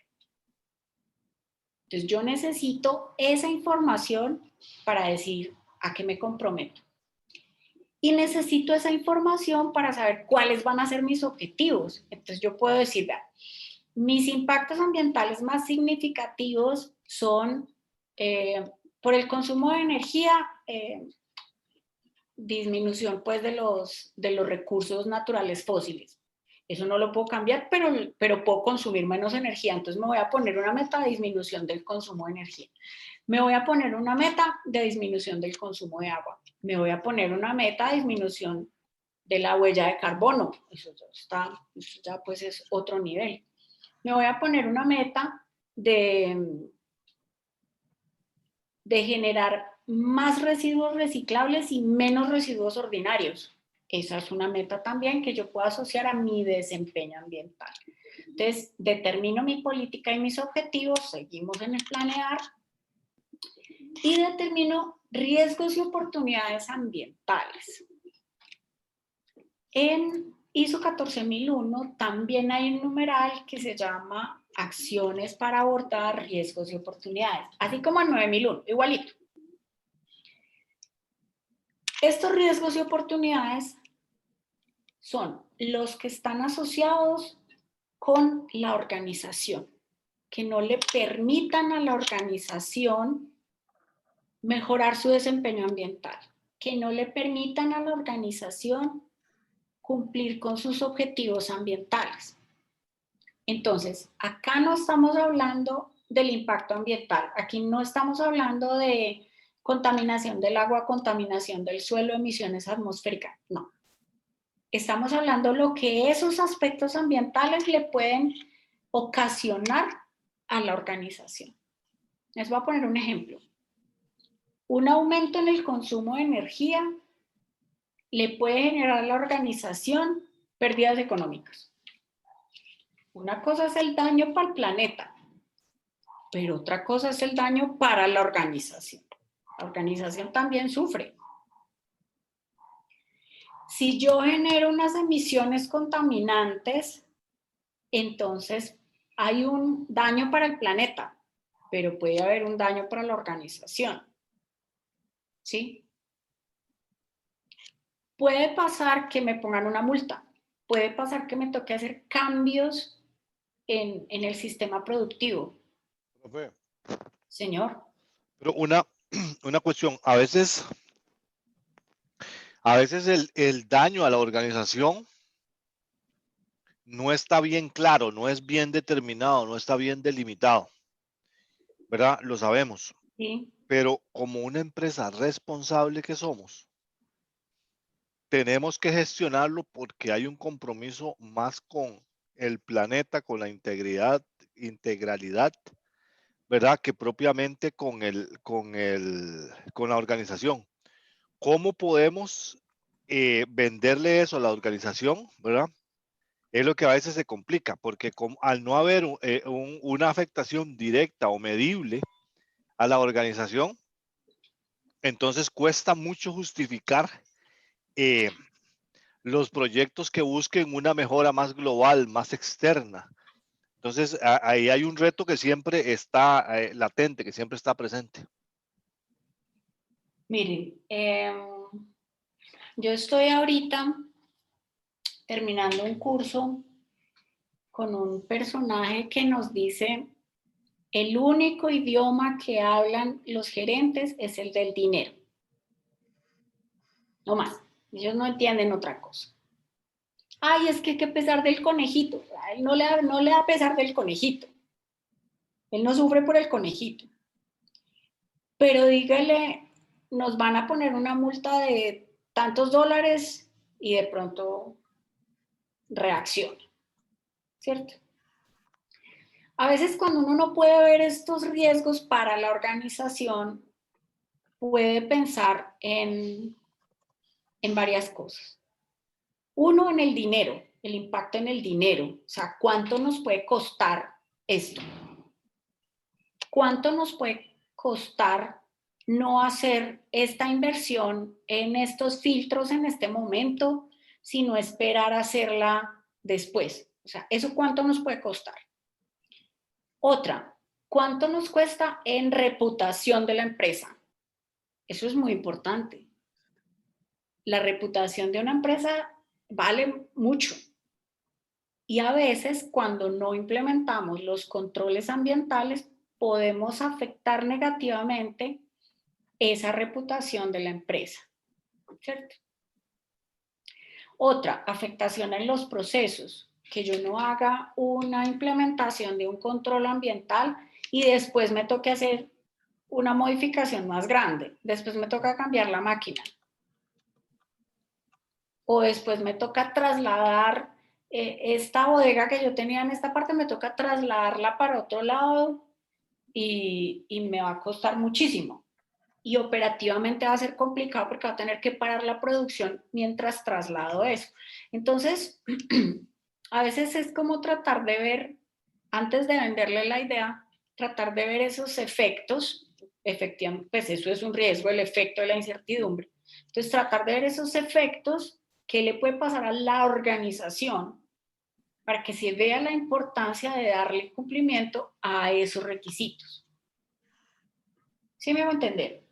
Entonces yo necesito esa información para decir a qué me comprometo. Y necesito esa información para saber cuáles van a ser mis objetivos. Entonces yo puedo decir, vea, mis impactos ambientales más significativos son por el consumo de energía, disminución pues de los recursos naturales fósiles. Eso no lo puedo cambiar, pero puedo consumir menos energía. Entonces me voy a poner una meta de disminución del consumo de energía. Me voy a poner una meta de disminución del consumo de agua. Me voy a poner una meta de disminución de la huella de carbono. Eso ya pues es otro nivel. Me voy a poner una meta de generar más residuos reciclables y menos residuos ordinarios. Esa es una meta también que yo puedo asociar a mi desempeño ambiental. Entonces, determino mi política y mis objetivos, seguimos en el planear, y determino riesgos y oportunidades ambientales. En ISO 14001 también hay un numeral que se llama acciones para abordar riesgos y oportunidades, así como en 9001, igualito. Estos riesgos y oportunidades son los que están asociados con la organización, que no le permitan a la organización mejorar su desempeño ambiental, que no le permitan a la organización cumplir con sus objetivos ambientales. Entonces, acá no estamos hablando del impacto ambiental, aquí no estamos hablando de contaminación del agua, contaminación del suelo, emisiones atmosféricas, no. Estamos hablando de lo que esos aspectos ambientales le pueden ocasionar a la organización. Les voy a poner un ejemplo. Un aumento en el consumo de energía le puede generar a la organización pérdidas económicas. Una cosa es el daño para el planeta, pero otra cosa es el daño para la organización. La organización también sufre. Si yo genero unas emisiones contaminantes, entonces hay un daño para el planeta, pero puede haber un daño para la organización. ¿Sí? Puede pasar que me pongan una multa, puede pasar que me toque hacer cambios en el sistema productivo. Profe, Señor. pero una cuestión, a veces el daño a la organización no está bien claro, no es bien determinado, no está bien delimitado, ¿verdad? Lo sabemos. Sí. Pero como una empresa responsable que somos, tenemos que gestionarlo porque hay un compromiso más con el planeta, con la integralidad, ¿verdad? Que propiamente con la organización. ¿Cómo podemos venderle eso a la organización, ¿verdad? Es lo que a veces se complica, porque al no haber una afectación directa o medible a la organización, entonces cuesta mucho justificar los proyectos que busquen una mejora más global, más externa. Entonces, ahí hay un reto que siempre está latente, que siempre está presente. Miren, yo estoy ahorita terminando un curso con un personaje que nos dice: el único idioma que hablan los gerentes es el del dinero. No más. Ellos no entienden otra cosa. Ay, es que hay que pesar del conejito. A él no le da pesar del conejito. Él no sufre por el conejito. Pero dígale, nos van a poner una multa de tantos dólares y de pronto reacciona. ¿Cierto? A veces cuando uno no puede ver estos riesgos para la organización, puede pensar en varias cosas. Uno, en el dinero, el impacto en el dinero. O sea, ¿cuánto nos puede costar esto? ¿Cuánto nos puede costar no hacer esta inversión en estos filtros en este momento, sino esperar a hacerla después? O sea, ¿eso cuánto nos puede costar? Otra, ¿cuánto nos cuesta en reputación de la empresa? Eso es muy importante. La reputación de una empresa vale mucho. Y a veces, cuando no implementamos los controles ambientales, podemos afectar negativamente esa reputación de la empresa, ¿cierto? Otra, afectación en los procesos, que yo no haga una implementación de un control ambiental y después me toque hacer una modificación más grande, después me toca cambiar la máquina. O después me toca trasladar esta bodega que yo tenía en esta parte, me toca trasladarla para otro lado y me va a costar muchísimo. Y operativamente va a ser complicado porque va a tener que parar la producción mientras traslado eso. Entonces, a veces es como tratar de ver, antes de venderle la idea, tratar de ver esos efectos. Efectivamente, pues eso es un riesgo, el efecto de la incertidumbre. Entonces, tratar de ver esos efectos, qué le puede pasar a la organización para que se vea la importancia de darle cumplimiento a esos requisitos. ¿Sí me hago entender?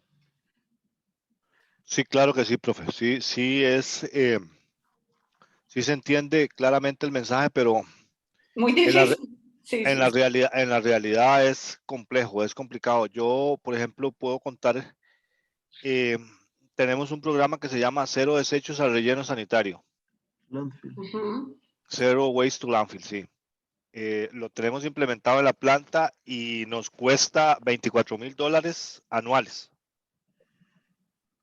Sí, claro que sí, profe. Sí, sí sí se entiende claramente el mensaje, pero Muy en la, difícil. Sí, sí. en la realidad es complejo, es complicado. Yo, por ejemplo, puedo contar, eh, tenemos un programa que se llama Cero Desechos al Relleno Sanitario. Landfill. Ujú. Zero Waste to Landfill, sí. Lo tenemos implementado en la planta y nos cuesta $24,000 anuales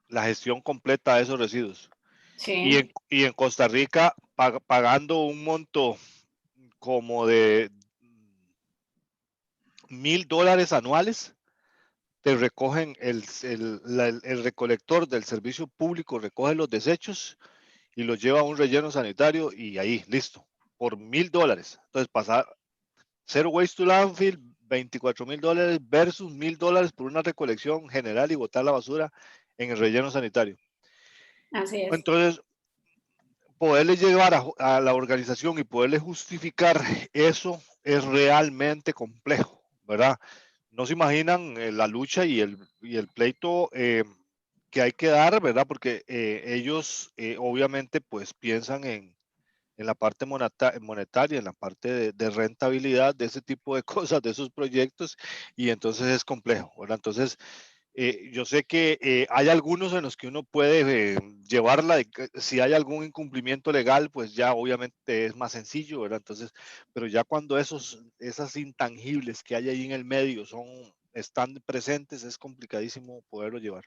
la gestión completa de esos residuos. Sí. Y en Costa Rica, pagando un monto como de $1,000 anuales, te recogen el recolector del servicio público, recoge los desechos y los lleva a un relleno sanitario y ahí, listo, por $1,000. Entonces, pasar Zero Waste to Landfill, $24,000 versus $1,000 por una recolección general y botar la basura en el relleno sanitario. Así es. Entonces, poderle llevar a la organización y poderle justificar eso es realmente complejo, ¿verdad? No se imaginan la lucha y el pleito que hay que dar, ¿verdad? Porque ellos obviamente pues piensan en la parte monetaria, en la parte de rentabilidad de ese tipo de cosas, de esos proyectos, y entonces es complejo, ¿verdad? Entonces, yo sé que hay algunos en los que uno puede llevarla, si hay algún incumplimiento legal, pues ya obviamente es más sencillo, ¿verdad? Entonces, pero ya cuando esas intangibles que hay ahí en el medio están presentes, es complicadísimo poderlo llevar.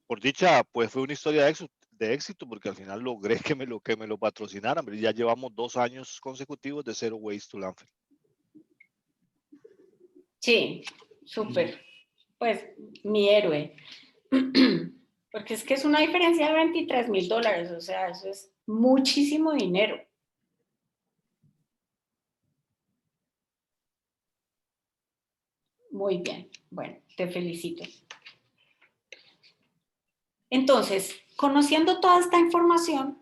Por dicha, pues fue una historia de éxito porque al final logré que me lo patrocinaran, pero ya llevamos 2 años consecutivos de Zero Waste to Landfill. Sí, súper. Pues mi héroe. Porque es que es una diferencia de $23,000, o sea, eso es muchísimo dinero. Muy bien, bueno, te felicito. Entonces, conociendo toda esta información,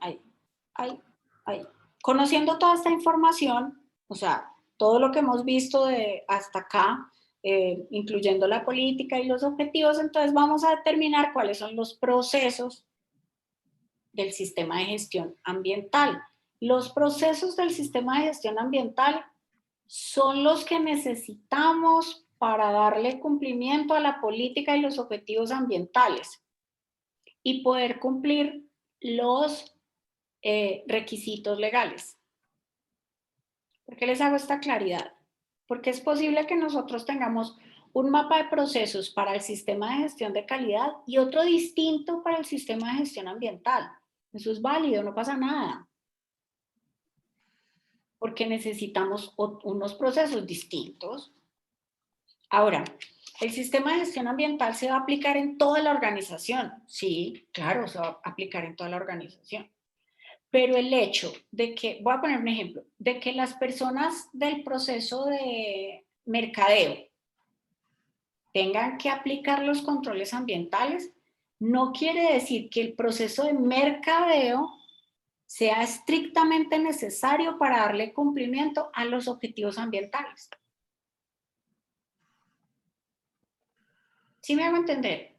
conociendo toda esta información, o sea, todo lo que hemos visto de hasta acá, incluyendo la política y los objetivos, entonces vamos a determinar cuáles son los procesos del sistema de gestión ambiental. Los procesos del sistema de gestión ambiental son los que necesitamos para darle cumplimiento a la política y los objetivos ambientales y poder cumplir los requisitos legales. ¿Por qué les hago esta claridad? Porque es posible que nosotros tengamos un mapa de procesos para el sistema de gestión de calidad y otro distinto para el sistema de gestión ambiental. Eso es válido, no pasa nada. Porque necesitamos unos procesos distintos. Ahora, ¿el sistema de gestión ambiental se va a aplicar en toda la organización? Sí, claro, se va a aplicar en toda la organización. Pero el hecho de que, voy a poner un ejemplo, de que las personas del proceso de mercadeo tengan que aplicar los controles ambientales, no quiere decir que el proceso de mercadeo sea estrictamente necesario para darle cumplimiento a los objetivos ambientales. ¿Sí me hago entender?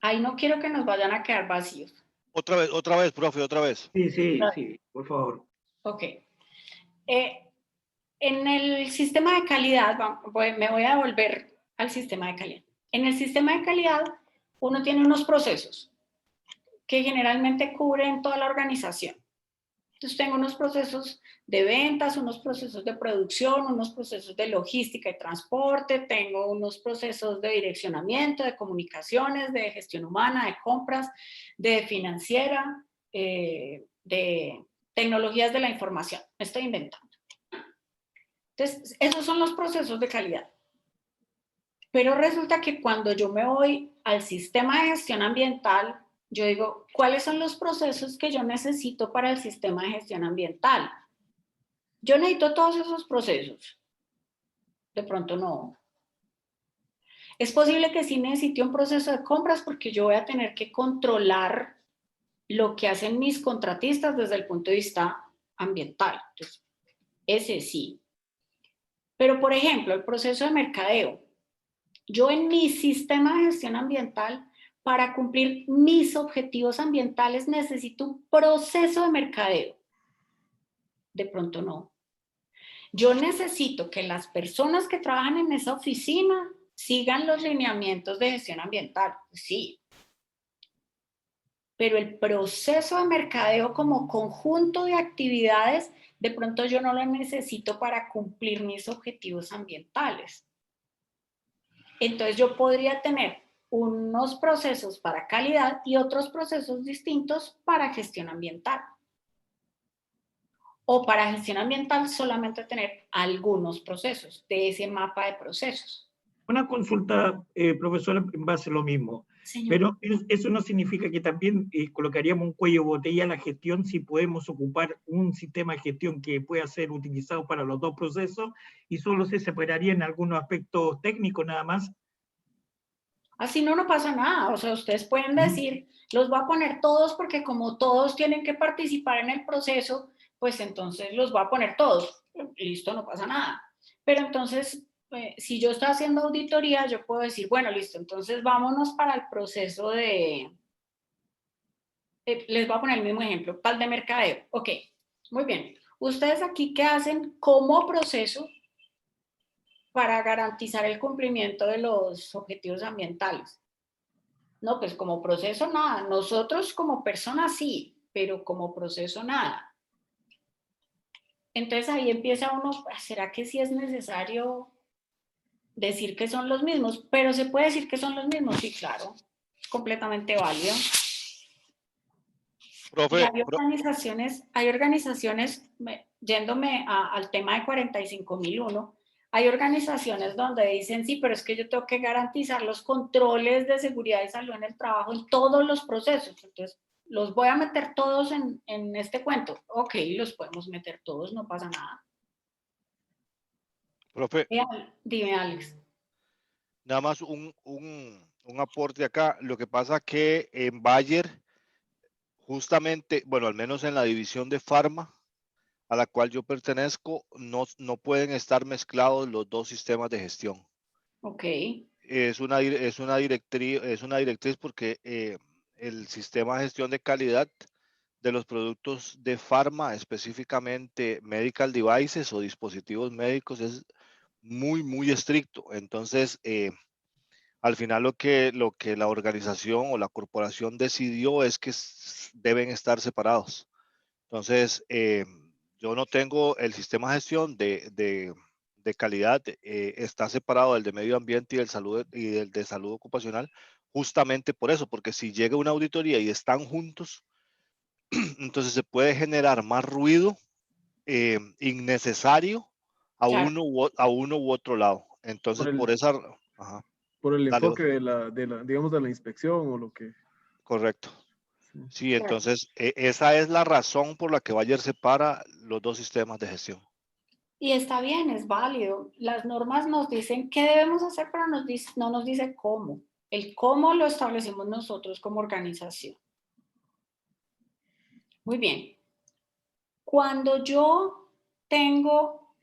Ahí no quiero que nos vayan a quedar vacíos. Otra vez, profe, otra vez. Sí, por favor. Ok. En el sistema de calidad, me voy a volver al sistema de calidad. En el sistema de calidad, uno tiene unos procesos que generalmente cubren toda la organización. Entonces tengo unos procesos de ventas, unos procesos de producción, unos procesos de logística y transporte, tengo unos procesos de direccionamiento, de comunicaciones, de gestión humana, de compras, de financiera, de tecnologías de la información. Me estoy inventando. Entonces, esos son los procesos de calidad. Pero resulta que cuando yo me voy al sistema de gestión ambiental, yo digo, ¿cuáles son los procesos que yo necesito para el sistema de gestión ambiental? Yo necesito todos esos procesos. De pronto no. Es posible que sí necesite un proceso de compras porque yo voy a tener que controlar lo que hacen mis contratistas desde el punto de vista ambiental. Entonces, ese sí. Pero, por ejemplo, el proceso de mercadeo. Yo en mi sistema de gestión ambiental, para cumplir mis objetivos ambientales, necesito un proceso de mercadeo. De pronto no. Yo necesito que las personas que trabajan en esa oficina sigan los lineamientos de gestión ambiental. Sí. Pero el proceso de mercadeo como conjunto de actividades, de pronto yo no lo necesito para cumplir mis objetivos ambientales. Entonces yo podría tener unos procesos para calidad y otros procesos distintos para gestión ambiental. O para gestión ambiental solamente tener algunos procesos de ese mapa de procesos. Una consulta, profesora, en base a lo mismo. Señor. Pero eso no significa que también colocaríamos un cuello de botella a la gestión si podemos ocupar un sistema de gestión que pueda ser utilizado para los dos procesos y solo se separaría en algunos aspectos técnicos nada más. Así no pasa nada. O sea, ustedes pueden decir, los voy a poner todos porque como todos tienen que participar en el proceso, pues entonces los voy a poner todos. Listo, no pasa nada. Pero entonces, si yo estoy haciendo auditoría, yo puedo decir, bueno, listo, entonces vámonos para el proceso de... les voy a poner el mismo ejemplo, para el de mercadeo. Ok, muy bien. Ustedes aquí, ¿qué hacen como proceso para garantizar el cumplimiento de los objetivos ambientales? No, pues como proceso nada. Nosotros como personas sí, pero como proceso nada. Entonces ahí empieza uno, ¿será que sí es necesario decir que son los mismos? Pero se puede decir que son los mismos, sí, claro, completamente válido. Y Profe, hay organizaciones, yéndome al tema de 45001, hay organizaciones donde dicen, sí, pero es que yo tengo que garantizar los controles de seguridad y salud en el trabajo en todos los procesos. Entonces, los voy a meter todos en este cuento. Ok, los podemos meter todos, no pasa nada. profe, Dime, Alex. nada más un aporte acá. Lo que pasa que en Bayer, justamente, bueno, al menos en la división de Pharma, a la cual yo pertenezco, no pueden estar mezclados los dos sistemas de gestión. Ok. Es una directriz porque el sistema de gestión de calidad de los productos de Pharma, específicamente medical devices o dispositivos médicos, es muy estricto. Entonces, al final lo que la organización o la corporación decidió es que deben estar separados. Entonces, yo no tengo el sistema de gestión de calidad, está separado del de medio ambiente y del de salud ocupacional, justamente por eso, porque si llega una auditoría y están juntos, entonces se puede generar más ruido innecesario a Claro. uno u otro lado. Entonces, por esa... Ajá. Por el Dale, enfoque digamos, de la inspección o lo que... correcto. Sí. Sí, entonces esa es la razón por la que Bayer separa los dos sistemas de gestión. Y está bien, es válido. Las normas nos dicen qué debemos hacer, pero no nos dice cómo. El cómo lo establecemos nosotros como organización. Muy bien. Cuando yo tengo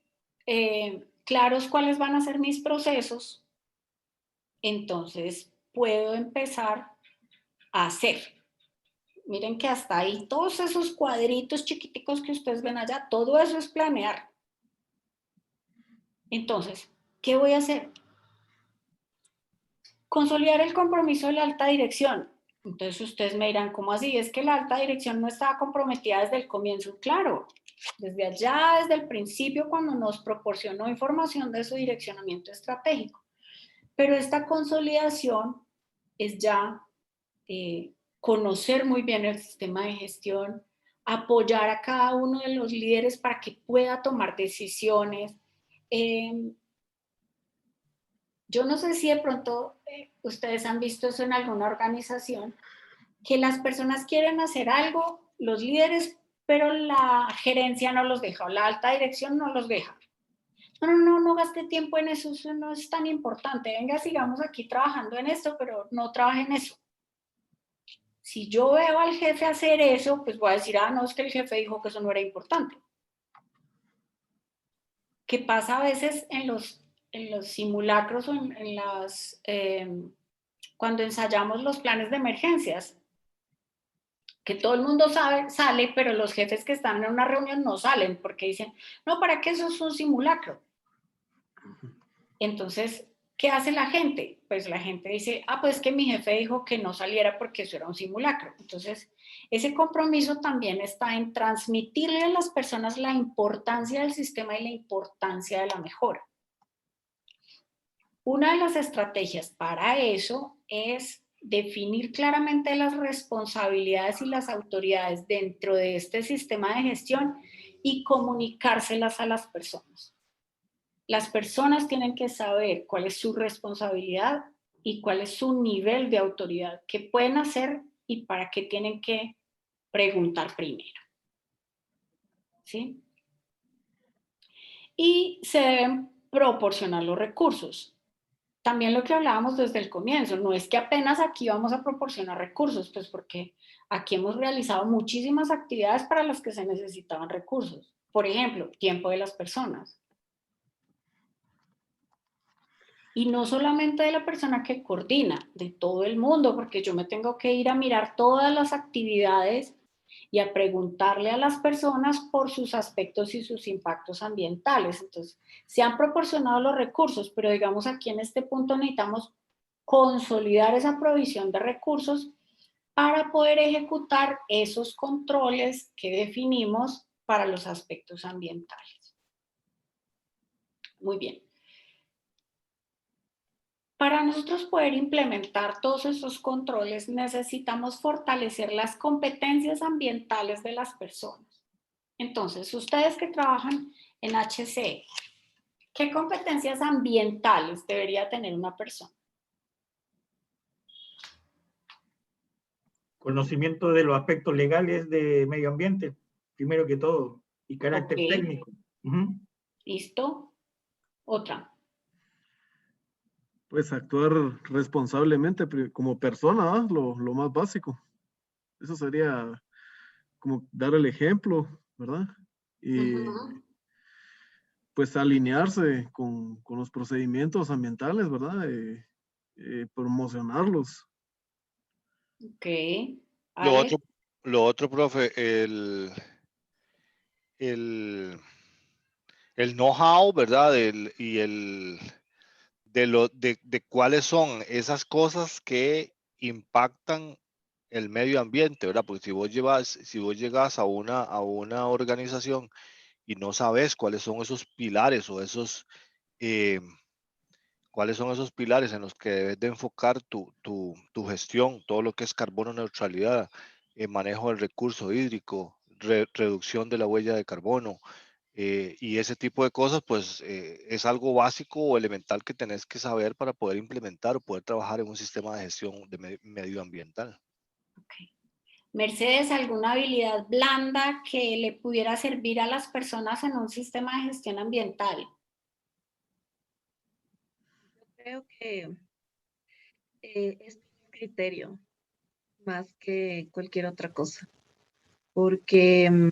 claros cuáles van a ser mis procesos, entonces puedo empezar a hacer. Miren que hasta ahí todos esos cuadritos chiquiticos que ustedes ven allá, todo eso es planear. Entonces, ¿qué voy a hacer? Consolidar el compromiso de la alta dirección. Entonces ustedes me dirán, ¿cómo así? Es que la alta dirección no estaba comprometida desde el comienzo. Claro, desde allá, desde el principio, cuando nos proporcionó información de su direccionamiento estratégico. Pero esta consolidación es ya conocer muy bien el sistema de gestión, apoyar a cada uno de los líderes para que pueda tomar decisiones. Yo no sé si de pronto ustedes han visto eso en alguna organización, que las personas quieren hacer algo, los líderes, pero la gerencia no los deja o la alta dirección no los deja. No gaste tiempo en eso, eso no es tan importante. Venga, sigamos aquí trabajando en esto, pero no trabaje en eso. Si yo veo al jefe hacer eso, pues voy a decir, no, es que el jefe dijo que eso no era importante. que pasa a veces en los simulacros o en las, cuando ensayamos los planes de emergencias, que todo el mundo sale, pero los jefes que están en una reunión no salen porque dicen, no, ¿para qué eso es un simulacro? Entonces, ¿qué hace la gente? Pues la gente dice, pues que mi jefe dijo que no saliera porque eso era un simulacro. Entonces, ese compromiso también está en transmitirle a las personas la importancia del sistema y la importancia de la mejora. Una de las estrategias para eso es definir claramente las responsabilidades y las autoridades dentro de este sistema de gestión y comunicárselas a las personas. Las personas tienen que saber cuál es su responsabilidad y cuál es su nivel de autoridad, qué pueden hacer y para qué tienen que preguntar primero. ¿Sí? Y se deben proporcionar los recursos. También lo que hablábamos desde el comienzo, no es que apenas aquí vamos a proporcionar recursos, pues porque aquí hemos realizado muchísimas actividades para las que se necesitaban recursos. Por ejemplo, tiempo de las personas. Y no solamente de la persona que coordina, de todo el mundo, porque yo me tengo que ir a mirar todas las actividades y a preguntarle a las personas por sus aspectos y sus impactos ambientales. Entonces, se han proporcionado los recursos, pero digamos aquí en este punto necesitamos consolidar esa provisión de recursos para poder ejecutar esos controles que definimos para los aspectos ambientales. Muy bien. Para nosotros poder implementar todos esos controles necesitamos fortalecer las competencias ambientales de las personas. Entonces, ustedes que trabajan en HCE, ¿qué competencias ambientales debería tener una persona? Conocimiento de los aspectos legales de medio ambiente, primero que todo, y carácter técnico. ¿Listo? Otra. Pues actuar responsablemente como persona, ¿ah? Lo más básico. Eso sería como dar el ejemplo, ¿verdad? Y pues alinearse con los procedimientos ambientales, ¿verdad? Promocionarlos. Ok. Lo otro, profe, el know-how, ¿verdad? De cuáles son esas cosas que impactan el medio ambiente, ¿verdad? Porque si vos llegas a una organización y no sabes cuáles son esos pilares o cuáles son esos pilares en los que debes de enfocar tu gestión, todo lo que es carbono neutralidad, manejo del recurso hídrico, reducción de la huella de carbono, y ese tipo de cosas, pues es algo básico o elemental que tenés que saber para poder implementar o poder trabajar en un sistema de gestión de medioambiental. Okay. Mercedes, ¿alguna habilidad blanda que le pudiera servir a las personas en un sistema de gestión ambiental? Yo creo que es un criterio más que cualquier otra cosa, porque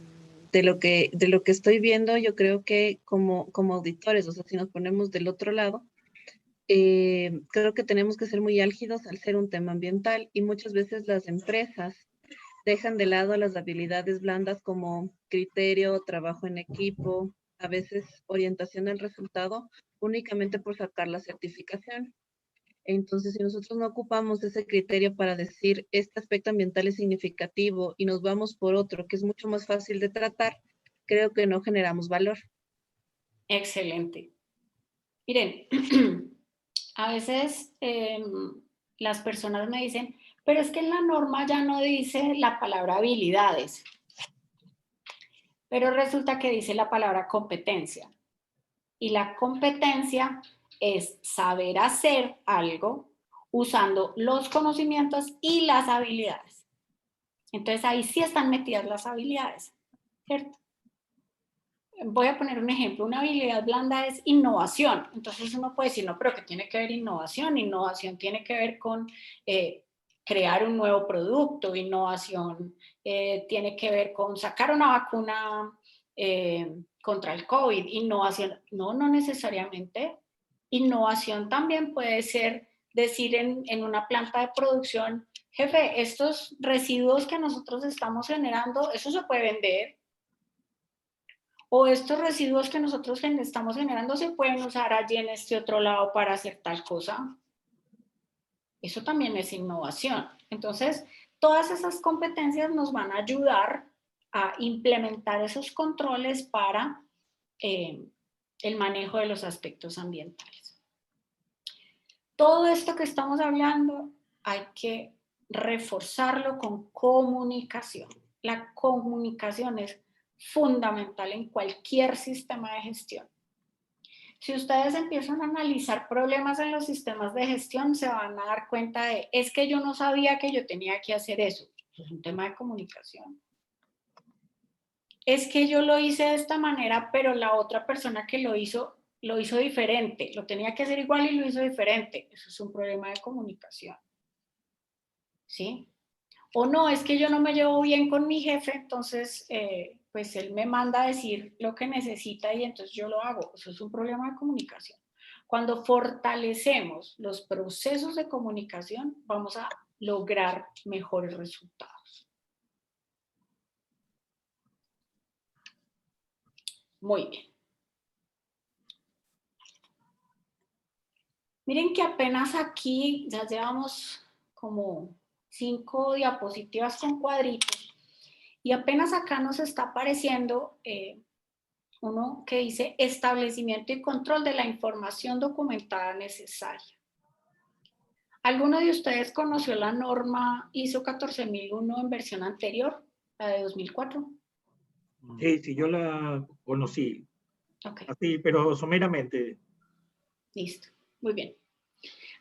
de lo que estoy viendo, yo creo que como auditores, o sea, si nos ponemos del otro lado, creo que tenemos que ser muy álgidos al ser un tema ambiental y muchas veces las empresas dejan de lado las habilidades blandas como criterio, trabajo en equipo, a veces orientación al resultado, únicamente por sacar la certificación. Entonces, si nosotros no ocupamos ese criterio para decir este aspecto ambiental es significativo y nos vamos por otro que es mucho más fácil de tratar, creo que no generamos valor. Excelente. Miren, a veces las personas me dicen, pero es que en la norma ya no dice la palabra habilidades, pero resulta que dice la palabra competencia. Y la competencia es saber hacer algo usando los conocimientos y las habilidades. Entonces ahí sí están metidas las habilidades, ¿cierto? Voy a poner un ejemplo, una habilidad blanda es innovación. Entonces uno puede decir, no, pero ¿qué tiene que ver innovación? Innovación tiene que ver con crear un nuevo producto, innovación tiene que ver con sacar una vacuna contra el COVID. Innovación, no necesariamente. Innovación también puede ser decir en una planta de producción, jefe, estos residuos que nosotros estamos generando, eso se puede vender. O estos residuos que nosotros estamos generando se pueden usar allí en este otro lado para hacer tal cosa. Eso también es innovación. Entonces, todas esas competencias nos van a ayudar a implementar esos controles para el manejo de los aspectos ambientales. Todo esto que estamos hablando hay que reforzarlo con comunicación. La comunicación es fundamental en cualquier sistema de gestión. Si ustedes empiezan a analizar problemas en los sistemas de gestión, se van a dar cuenta de, es que yo no sabía que yo tenía que hacer eso. Eso es un tema de comunicación. Es que yo lo hice de esta manera, pero la otra persona que lo hizo diferente. Lo tenía que hacer igual y lo hizo diferente. Eso es un problema de comunicación. ¿Sí? O no, es que yo no me llevo bien con mi jefe, entonces pues él me manda a decir lo que necesita y entonces yo lo hago. Eso es un problema de comunicación. Cuando fortalecemos los procesos de comunicación, vamos a lograr mejores resultados. Muy bien. Miren que apenas aquí ya llevamos como 5 diapositivas con cuadritos y apenas acá nos está apareciendo uno que dice establecimiento y control de la información documentada necesaria. ¿Alguno de ustedes conoció la norma ISO 14001 en versión anterior, la de 2004? Sí, yo la conocí. Ok. Así, pero someramente. Listo, muy bien.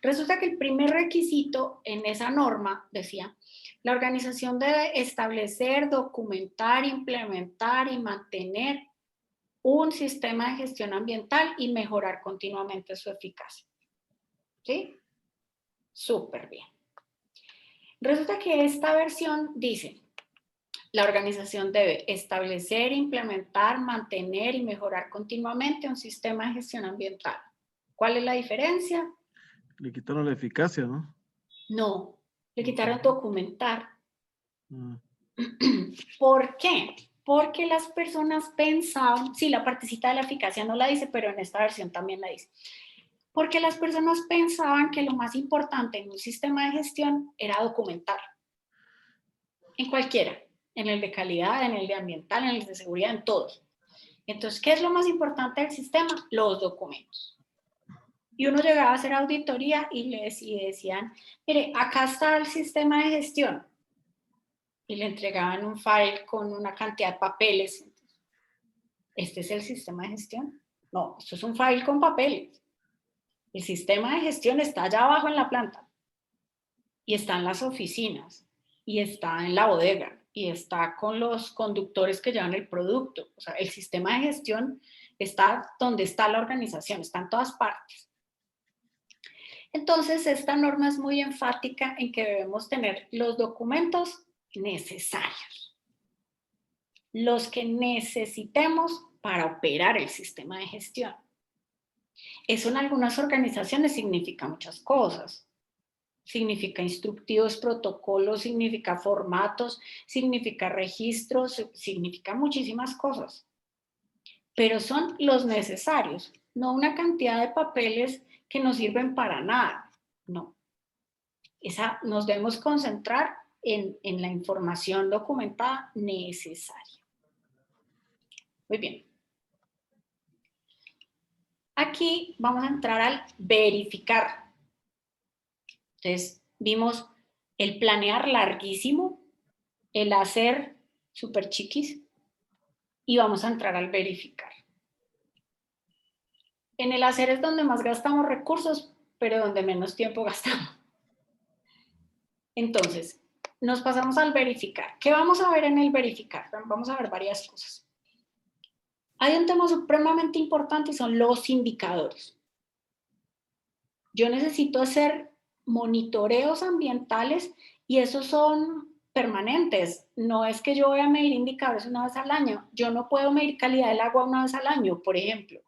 Resulta que el primer requisito en esa norma decía, la organización debe establecer, documentar, implementar y mantener un sistema de gestión ambiental y mejorar continuamente su eficacia. ¿Sí? Súper bien. Resulta que esta versión dice, la organización debe establecer, implementar, mantener y mejorar continuamente un sistema de gestión ambiental. ¿Cuál es la diferencia? Le quitaron la eficacia, ¿no? No, le quitaron documentar. Mm. ¿Por qué? Porque las personas pensaban, sí, la partecita de la eficacia no la dice, pero en esta versión también la dice. Porque las personas pensaban que lo más importante en un sistema de gestión era documentar. En cualquiera, en el de calidad, en el de ambiental, en el de seguridad, en todos. Entonces, ¿qué es lo más importante del sistema? Los documentos. Y uno llegaba a hacer auditoría y decían, mire, acá está el sistema de gestión. Y le entregaban un file con una cantidad de papeles. ¿Este es el sistema de gestión? No, esto es un file con papeles. El sistema de gestión está allá abajo en la planta. Y está en las oficinas. Y está en la bodega. Y está con los conductores que llevan el producto. O sea, el sistema de gestión está donde está la organización. Está en todas partes. Entonces, esta norma es muy enfática en que debemos tener los documentos necesarios. Los que necesitemos para operar el sistema de gestión. Eso en algunas organizaciones significa muchas cosas. Significa instructivos, protocolos, significa formatos, significa registros, significa muchísimas cosas. Pero son los necesarios, no una cantidad de papeles que no sirven para nada. No. Nos debemos concentrar en la información documentada necesaria. Muy bien. Aquí vamos a entrar al verificar. Entonces, vimos el planear larguísimo, el hacer súper chiquis, y vamos a entrar al verificar. En el hacer es donde más gastamos recursos, pero donde menos tiempo gastamos. Entonces, nos pasamos al verificar. ¿Qué vamos a ver en el verificar? Vamos a ver varias cosas. Hay un tema supremamente importante y son los indicadores. Yo necesito hacer monitoreos ambientales y esos son permanentes. No es que yo voy a medir indicadores una vez al año. Yo no puedo medir calidad del agua una vez al año, por ejemplo.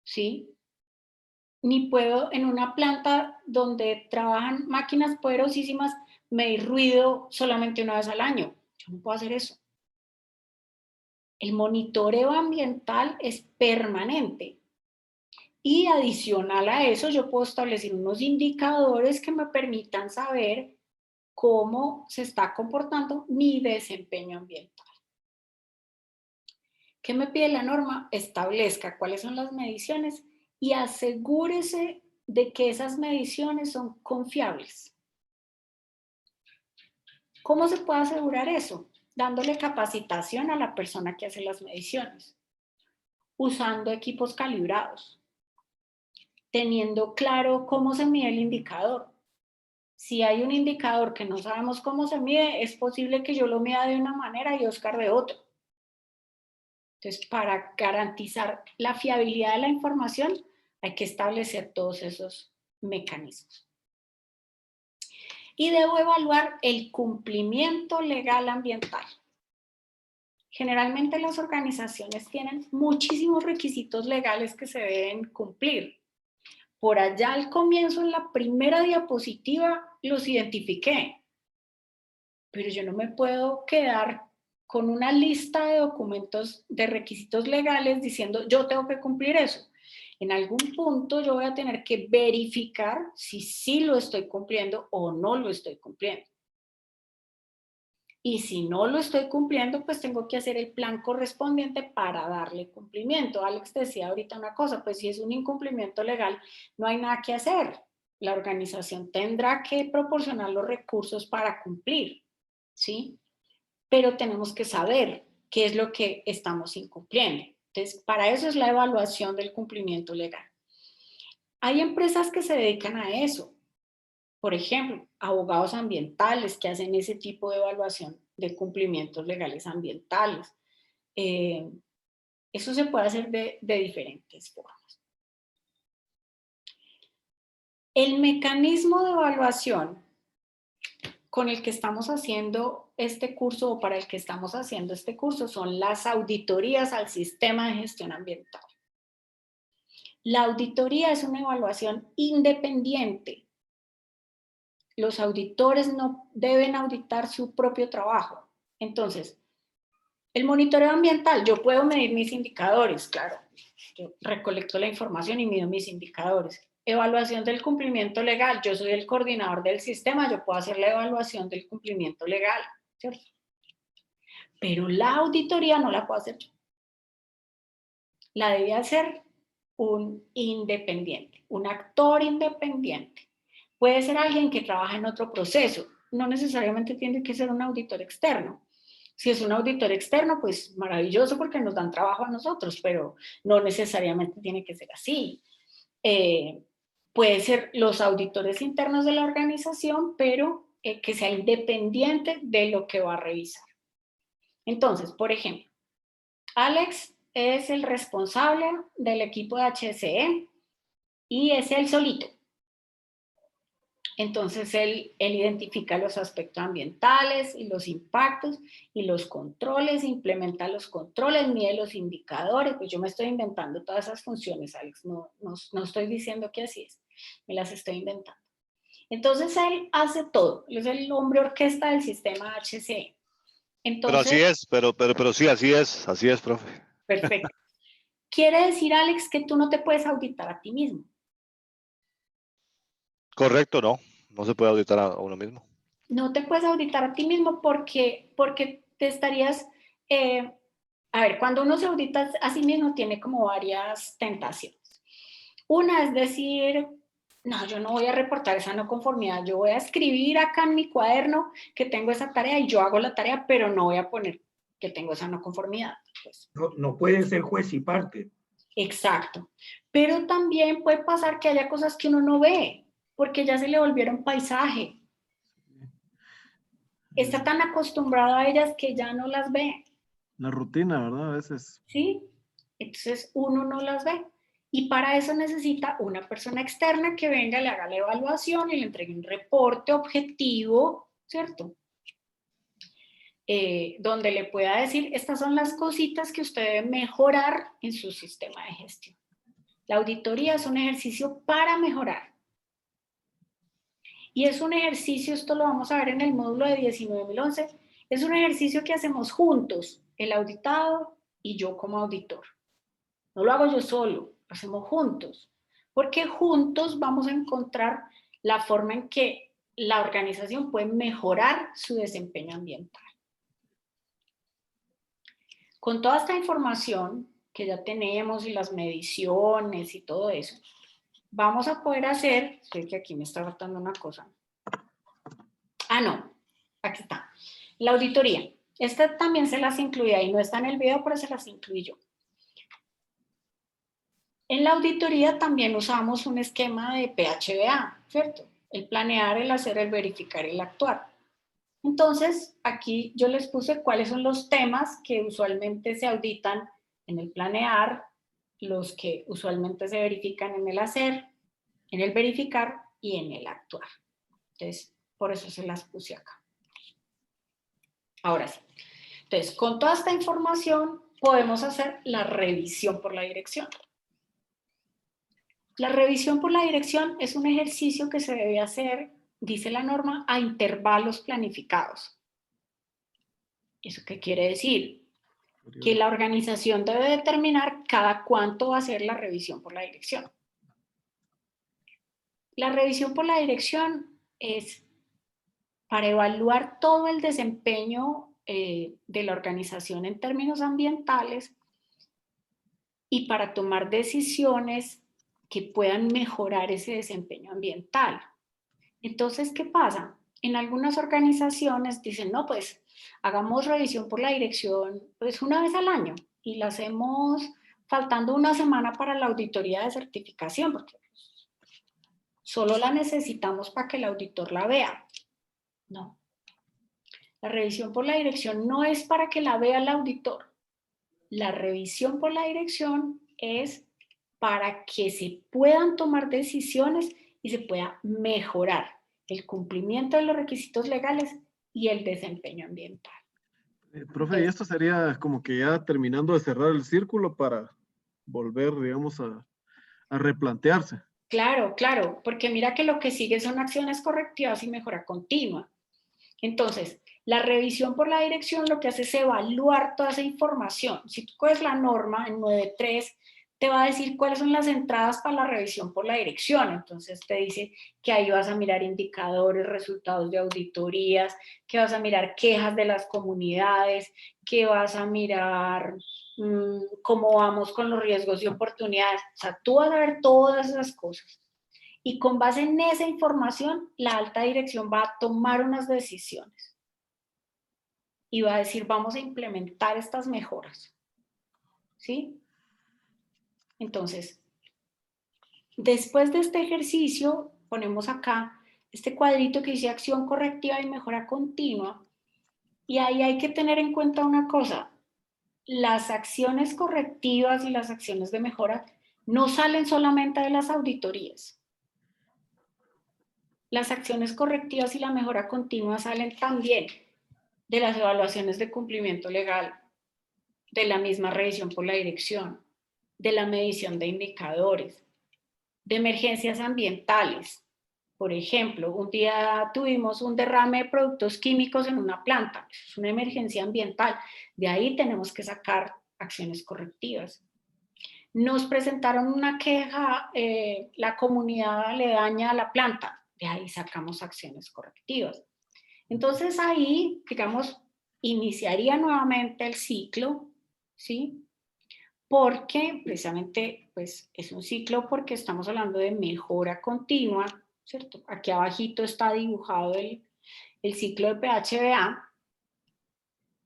¿Sí? Ni puedo en una planta donde trabajan máquinas poderosísimas medir ruido solamente una vez al año. Yo no puedo hacer eso. El monitoreo ambiental es permanente. Y adicional a eso, yo puedo establecer unos indicadores que me permitan saber cómo se está comportando mi desempeño ambiental. ¿Qué me pide la norma? Establezca cuáles son las mediciones y asegúrese de que esas mediciones son confiables. ¿Cómo se puede asegurar eso? Dándole capacitación a la persona que hace las mediciones, usando equipos calibrados, teniendo claro cómo se mide el indicador. Si hay un indicador que no sabemos cómo se mide, es posible que yo lo mida de una manera y Oscar de otra. Entonces, para garantizar la fiabilidad de la información, hay que establecer todos esos mecanismos. Y debo evaluar el cumplimiento legal ambiental. Generalmente las organizaciones tienen muchísimos requisitos legales que se deben cumplir. Por allá al comienzo, en la primera diapositiva, los identifiqué. Pero yo no me puedo quedar con una lista de documentos, de requisitos legales diciendo yo tengo que cumplir eso. En algún punto yo voy a tener que verificar si sí lo estoy cumpliendo o no lo estoy cumpliendo. Y si no lo estoy cumpliendo, pues tengo que hacer el plan correspondiente para darle cumplimiento. Alex decía ahorita una cosa, pues si es un incumplimiento legal, no hay nada que hacer. La organización tendrá que proporcionar los recursos para cumplir, ¿sí? Pero tenemos que saber qué es lo que estamos incumpliendo. Entonces, para eso es la evaluación del cumplimiento legal. Hay empresas que se dedican a eso. Por ejemplo, abogados ambientales que hacen ese tipo de evaluación de cumplimientos legales ambientales. Eso se puede hacer de diferentes formas. El mecanismo de evaluación con el que estamos haciendo este curso o para el que estamos haciendo este curso son las auditorías al sistema de gestión ambiental. La auditoría es una evaluación independiente. Los auditores no deben auditar su propio trabajo. Entonces, el monitoreo ambiental, yo puedo medir mis indicadores, claro. Yo recolecto la información y mido mis indicadores. Evaluación del cumplimiento legal, yo soy el coordinador del sistema, yo puedo hacer la evaluación del cumplimiento legal, ¿cierto? Pero la auditoría no la puedo hacer yo. La debe hacer un independiente, un actor independiente. Puede ser alguien que trabaja en otro proceso, no necesariamente tiene que ser un auditor externo. Si es un auditor externo, pues maravilloso porque nos dan trabajo a nosotros, pero no necesariamente tiene que ser así. Puede ser los auditores internos de la organización, pero que sea independiente de lo que va a revisar. Entonces, por ejemplo, Alex es el responsable del equipo de HSE y es él solito. Entonces, él identifica los aspectos ambientales y los impactos y los controles, implementa los controles, mide los indicadores. Pues yo me estoy inventando todas esas funciones, Alex. No estoy diciendo que así es, me las estoy inventando. Entonces, él hace todo. Él es el hombre orquesta del sistema HCE. Entonces, pero así es, pero sí, así es, profe. Perfecto. Quiere decir, Alex, que tú no te puedes auditar a ti mismo. Correcto, no se puede auditar a uno mismo. No te puedes auditar a ti mismo porque te estarías, a ver, cuando uno se audita a sí mismo tiene como varias tentaciones. Una es decir, no, yo no voy a reportar esa no conformidad, yo voy a escribir acá en mi cuaderno que tengo esa tarea y yo hago la tarea, pero no voy a poner que tengo esa no conformidad. Pues. No puede ser juez y parte. Exacto. Pero también puede pasar que haya cosas que uno no ve, porque ya se le volvieron paisaje. Está tan acostumbrado a ellas que ya no las ve. La rutina, ¿verdad? A veces. ¿Sí? Entonces uno no las ve. Y para eso necesita una persona externa que venga, le haga la evaluación y le entregue un reporte objetivo, ¿cierto? donde le pueda decir, estas son las cositas que usted debe mejorar en su sistema de gestión. La auditoría es un ejercicio para mejorar. Y es un ejercicio, esto lo vamos a ver en el módulo de 19.011, es un ejercicio que hacemos juntos, el auditado y yo como auditor. No lo hago yo solo, lo hacemos juntos, porque juntos vamos a encontrar la forma en que la organización puede mejorar su desempeño ambiental. Con toda esta información que ya tenemos y las mediciones y todo eso, vamos a poder hacer, sé que aquí me está faltando una cosa. Ah, no, aquí está. La auditoría. Esta también se las incluí ahí, no está en el video, pero se las incluí yo. En la auditoría también usamos un esquema de PHBA, ¿cierto? El planear, el hacer, el verificar, el actuar. Entonces, aquí yo les puse cuáles son los temas que usualmente se auditan en el planear, los que usualmente se verifican en el hacer, en el verificar y en el actuar. Entonces, por eso se las puse acá. Ahora sí. Entonces, con toda esta información podemos hacer la revisión por la dirección. La revisión por la dirección es un ejercicio que se debe hacer, dice la norma, a intervalos planificados. ¿Eso qué quiere decir? Que la organización debe determinar cada cuánto va a ser la revisión por la dirección. La revisión por la dirección es para evaluar todo el desempeño de la organización en términos ambientales y para tomar decisiones que puedan mejorar ese desempeño ambiental. Entonces, ¿qué pasa? En algunas organizaciones dicen, no, pues hagamos revisión por la dirección pues una vez al año y la hacemos faltando una semana para la auditoría de certificación, porque solo la necesitamos para que el auditor la vea. No. La revisión por la dirección no es para que la vea el auditor. La revisión por la dirección es para que se puedan tomar decisiones y se pueda mejorar el cumplimiento de los requisitos legales y el desempeño ambiental. Profe, y esto sería como que ya terminando de cerrar el círculo para volver, digamos, a replantearse. Claro, claro, porque mira que lo que sigue son acciones correctivas y mejora continua. Entonces, la revisión por la dirección lo que hace es evaluar toda esa información. Si tú coges la norma en 9.3, te va a decir cuáles son las entradas para la revisión por la dirección. Entonces te dice que ahí vas a mirar indicadores, resultados de auditorías, que vas a mirar quejas de las comunidades, que vas a mirar cómo vamos con los riesgos y oportunidades. O sea, tú vas a ver todas esas cosas. Y con base en esa información, la alta dirección va a tomar unas decisiones. Y va a decir, vamos a implementar estas mejoras. ¿Sí? Entonces, después de este ejercicio, ponemos acá este cuadrito que dice acción correctiva y mejora continua. Y ahí hay que tener en cuenta una cosa. Las acciones correctivas y las acciones de mejora no salen solamente de las auditorías. Las acciones correctivas y la mejora continua salen también de las evaluaciones de cumplimiento legal, de la misma revisión por la dirección, de la medición de indicadores, de emergencias ambientales. Por ejemplo, un día tuvimos un derrame de productos químicos en una planta. Es una emergencia ambiental. De ahí tenemos que sacar acciones correctivas. Nos presentaron una queja, la comunidad aledaña a la planta. De ahí sacamos acciones correctivas. Entonces ahí, digamos, iniciaría nuevamente el ciclo, ¿sí? Porque precisamente, pues, es un ciclo porque estamos hablando de mejora continua, ¿cierto? Aquí abajito está dibujado el ciclo de PHBA.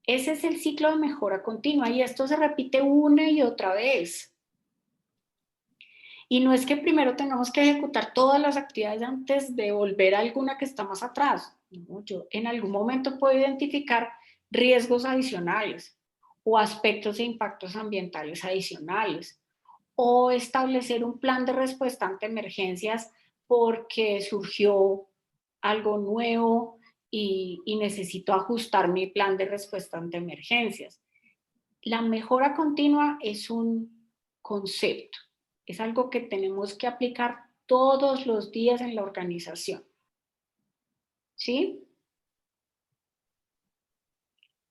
Ese es el ciclo de mejora continua y esto se repite una y otra vez. Y no es que primero tengamos que ejecutar todas las actividades antes de volver a alguna que está más atrás. No, yo en algún momento puedo identificar riesgos adicionales o aspectos de impactos ambientales adicionales o establecer un plan de respuesta ante emergencias porque surgió algo nuevo y necesito ajustar mi plan de respuesta ante emergencias. La mejora continua es un concepto, es algo que tenemos que aplicar todos los días en la organización. ¿Sí?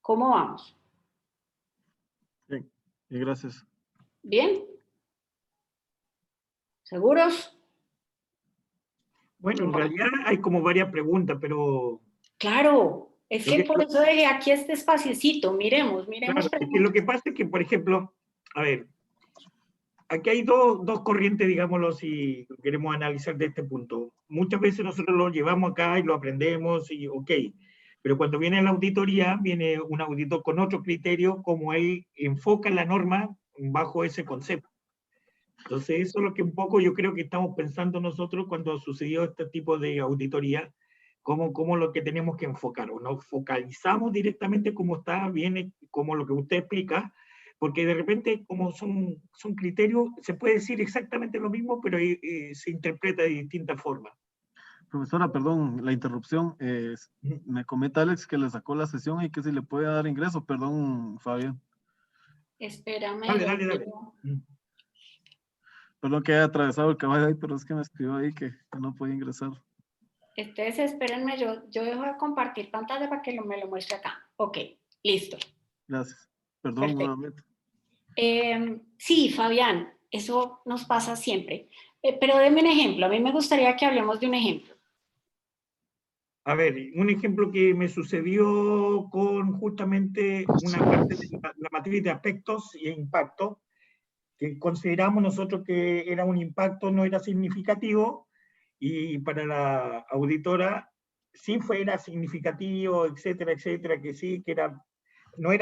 ¿Cómo vamos? Bien, y gracias. ¿Bien? ¿Seguros? Bueno, en realidad hay como varias preguntas, pero Claro, es lo que que, por eso dejé aquí este espaciecito. Miremos claro, es que preguntas. lo que pasa es que, por ejemplo, a ver, aquí hay dos corrientes, digámoslo, si queremos analizar de este punto. Muchas veces nosotros lo llevamos acá y lo aprendemos y ok, pero cuando viene la auditoría, viene un auditor con otro criterio, como él enfoca la norma bajo ese concepto. Entonces, eso es lo que un poco yo creo que estamos pensando nosotros cuando sucedió este tipo de auditoría, como lo que tenemos que enfocar, o nos focalizamos directamente como está, viene como lo que usted explica, porque de repente como son criterios, se puede decir exactamente lo mismo, pero se interpreta de distintas formas. Profesora, perdón, la interrupción. Me comenta Alex que le sacó la sesión y que si le puede dar ingreso. Perdón, Fabián. Espérame. Dale. Perdón que haya atravesado el caballo ahí, pero es que me escribió ahí que no podía ingresar. Ustedes espérenme, yo dejo de compartir pantalla para que me lo muestre acá. Ok, listo. Gracias. Perdón Perfecto. nuevamente. Sí, Fabián, eso nos pasa siempre. Pero deme un ejemplo. A mí me gustaría que hablemos de un ejemplo. A ver, un ejemplo que me sucedió con justamente una parte de la matriz de aspectos e impacto, que consideramos nosotros que era un impacto, no era significativo, y para la auditora sí era significativo, etcétera, que sí, que era, no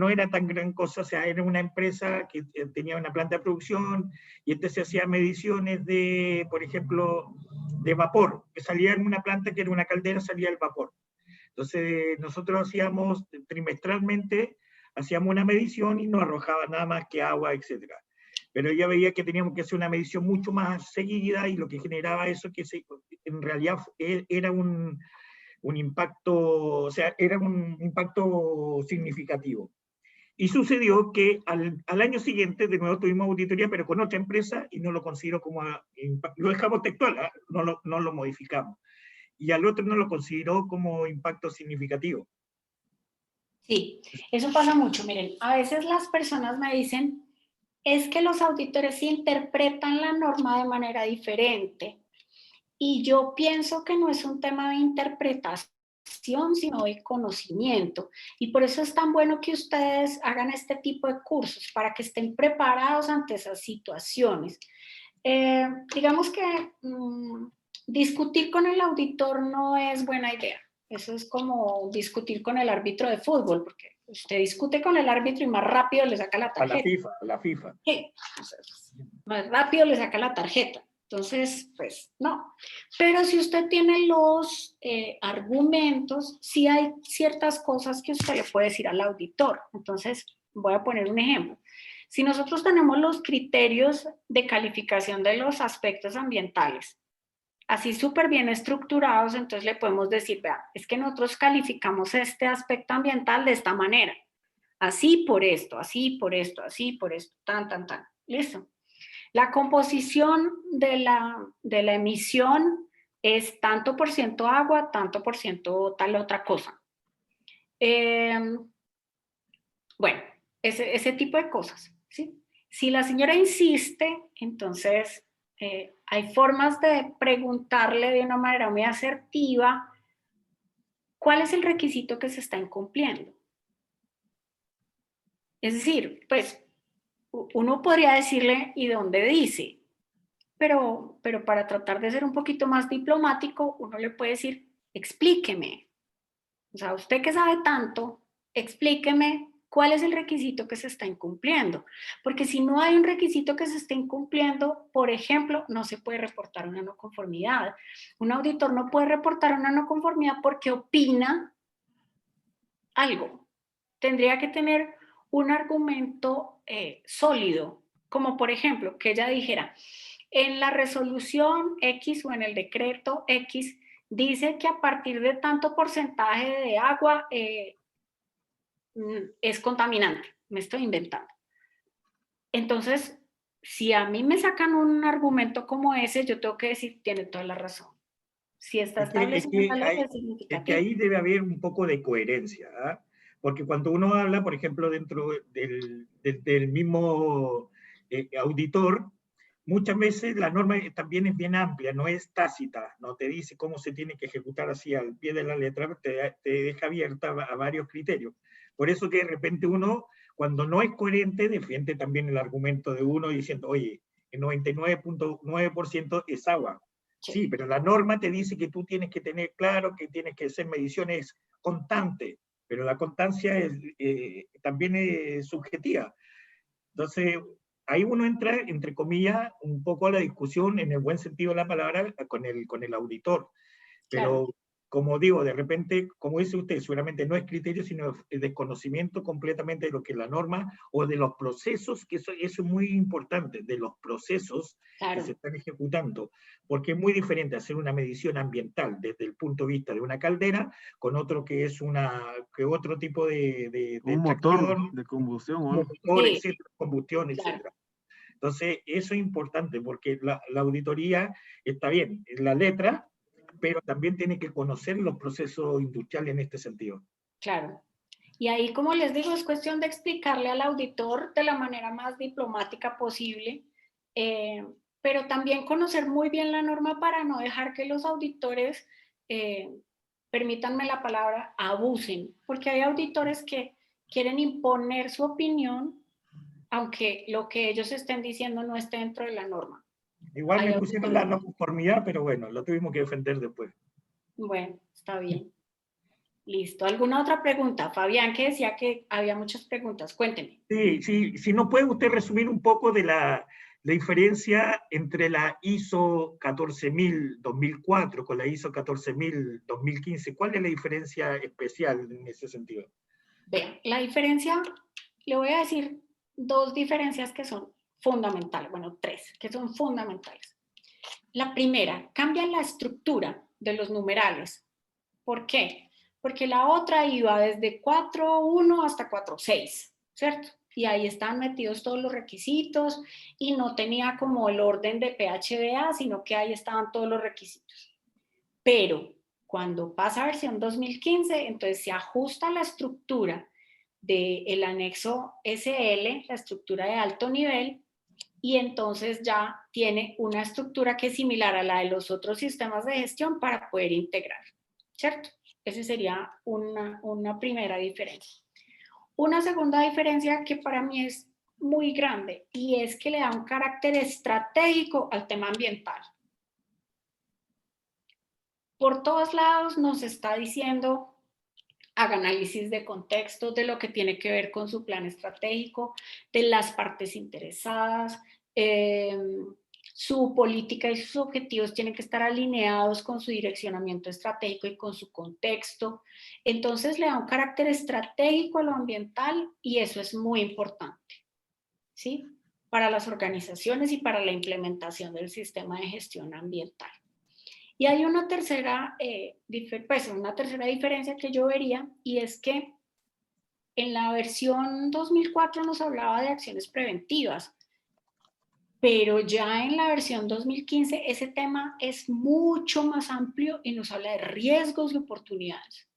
era tan gran cosa, o sea, era una empresa que tenía una planta de producción y se hacía mediciones de, por ejemplo, de vapor, que salía en una planta que era una caldera, salía el vapor. Entonces, nosotros hacíamos trimestralmente, hacíamos una medición y no arrojaba nada más que agua, etcétera. Pero ella veía que teníamos que hacer una medición mucho más seguida y lo que generaba eso que en realidad era un impacto, o sea, era un impacto significativo. Y sucedió que al año siguiente de nuevo tuvimos auditoría, pero con otra empresa y no lo considero como, lo dejamos textual, ¿eh? No lo modificamos. Y al otro no lo consideró como impacto significativo. Sí, eso pasa mucho. Miren, a veces las personas me dicen, es que los auditores interpretan la norma de manera diferente. Y yo pienso que no es un tema de interpretación, sino de conocimiento. Y por eso es tan bueno que ustedes hagan este tipo de cursos, para que estén preparados ante esas situaciones. Digamos que discutir con el auditor no es buena idea. Eso es como discutir con el árbitro de fútbol, porque usted discute con el árbitro y más rápido le saca la tarjeta. A la FIFA. Sí, más rápido le saca la tarjeta. Entonces, pues no. Pero si usted tiene los argumentos, sí hay ciertas cosas que usted le puede decir al auditor. Entonces, voy a poner un ejemplo. Si nosotros tenemos los criterios de calificación de los aspectos ambientales, así súper bien estructurados, entonces le podemos decir, vea, es que nosotros calificamos este aspecto ambiental de esta manera. Así por esto, así por esto, así por esto, tan. ¿Listo? La composición de la emisión es tanto por ciento agua, tanto por ciento tal otra cosa. Bueno, ese tipo de cosas, ¿sí? Si la señora insiste, entonces hay formas de preguntarle de una manera muy asertiva cuál es el requisito que se está incumpliendo. Es decir, pues uno podría decirle, ¿y dónde dice? Pero para tratar de ser un poquito más diplomático, uno le puede decir, explíqueme. O sea, usted que sabe tanto, explíqueme cuál es el requisito que se está incumpliendo. Porque si no hay un requisito que se esté incumpliendo, por ejemplo, no se puede reportar una no conformidad. Un auditor no puede reportar una no conformidad porque opina algo. Tendría que tener un argumento sólido, como por ejemplo, que ella dijera, en la resolución X o en el decreto X dice que a partir de tanto porcentaje de agua es contaminante. Me estoy inventando. Entonces, si a mí me sacan un argumento como ese, yo tengo que decir, tiene toda la razón. Si está establecido en la ley, es significativo. Es que ahí debe haber un poco de coherencia, ¿ah? Porque cuando uno habla, por ejemplo, dentro del mismo auditor, muchas veces la norma también es bien amplia, no es tácita, no te dice cómo se tiene que ejecutar así al pie de la letra, te deja abierta a varios criterios. Por eso que de repente uno, cuando no es coherente, defiende también el argumento de uno diciendo, oye, el 99.9% es agua. Sí, pero la norma te dice que tú tienes que tener claro que tienes que hacer mediciones constantes, pero la constancia también es subjetiva. Entonces, ahí uno entra, entre comillas, un poco a la discusión, en el buen sentido de la palabra, con el auditor. Pero, claro, como digo, de repente, como dice usted, seguramente no es criterio, sino el desconocimiento completamente de lo que es la norma o de los procesos, que eso es muy importante, de los procesos, claro, que se están ejecutando. Porque es muy diferente hacer una medición ambiental desde el punto de vista de una caldera con otro que es otro tipo de un motor de combustión, un motor, sí, etcétera, combustión, claro, etcétera. Entonces, eso es importante porque la auditoría está bien, es la letra, pero también tiene que conocer los procesos industriales en este sentido. Claro. Y ahí, como les digo, es cuestión de explicarle al auditor de la manera más diplomática posible, pero también conocer muy bien la norma para no dejar que los auditores, permítanme la palabra, abusen, porque hay auditores que quieren imponer su opinión, aunque lo que ellos estén diciendo no esté dentro de la norma. Igual me pusieron la no conformidad, pero bueno, lo tuvimos que defender después. Bueno, está bien. Listo. ¿Alguna otra pregunta? Fabián, que decía que había muchas preguntas. Cuénteme. Sí, sí, si no puede usted resumir un poco de la diferencia entre la ISO 14000-2004 con la ISO 14000-2015. ¿Cuál es la diferencia especial en ese sentido? Vean, la diferencia, le voy a decir dos diferencias que son fundamentales, bueno, tres, que son fundamentales. La primera, cambia la estructura de los numerales. ¿Por qué? Porque la otra iba desde 4.1 hasta 4.6, ¿cierto? Y ahí estaban metidos todos los requisitos y no tenía como el orden de PHDA, sino que ahí estaban todos los requisitos. Pero cuando pasa a versión 2015, entonces se ajusta la estructura del anexo SL, la estructura de alto nivel, y entonces ya tiene una estructura que es similar a la de los otros sistemas de gestión para poder integrar, ¿cierto? Esa sería una primera diferencia. Una segunda diferencia que para mí es muy grande y es que le da un carácter estratégico al tema ambiental. Por todos lados nos está diciendo, haga análisis de contexto de lo que tiene que ver con su plan estratégico, de las partes interesadas, su política y sus objetivos tienen que estar alineados con su direccionamiento estratégico y con su contexto. Entonces le da un carácter estratégico a lo ambiental y eso es muy importante, ¿sí? Para las organizaciones y para la implementación del sistema de gestión ambiental. Y hay una tercera diferencia que yo vería, y es que en la versión 2004 nos hablaba de acciones preventivas, pero ya en la versión 2015 ese tema es mucho más amplio y nos habla de riesgos y oportunidades.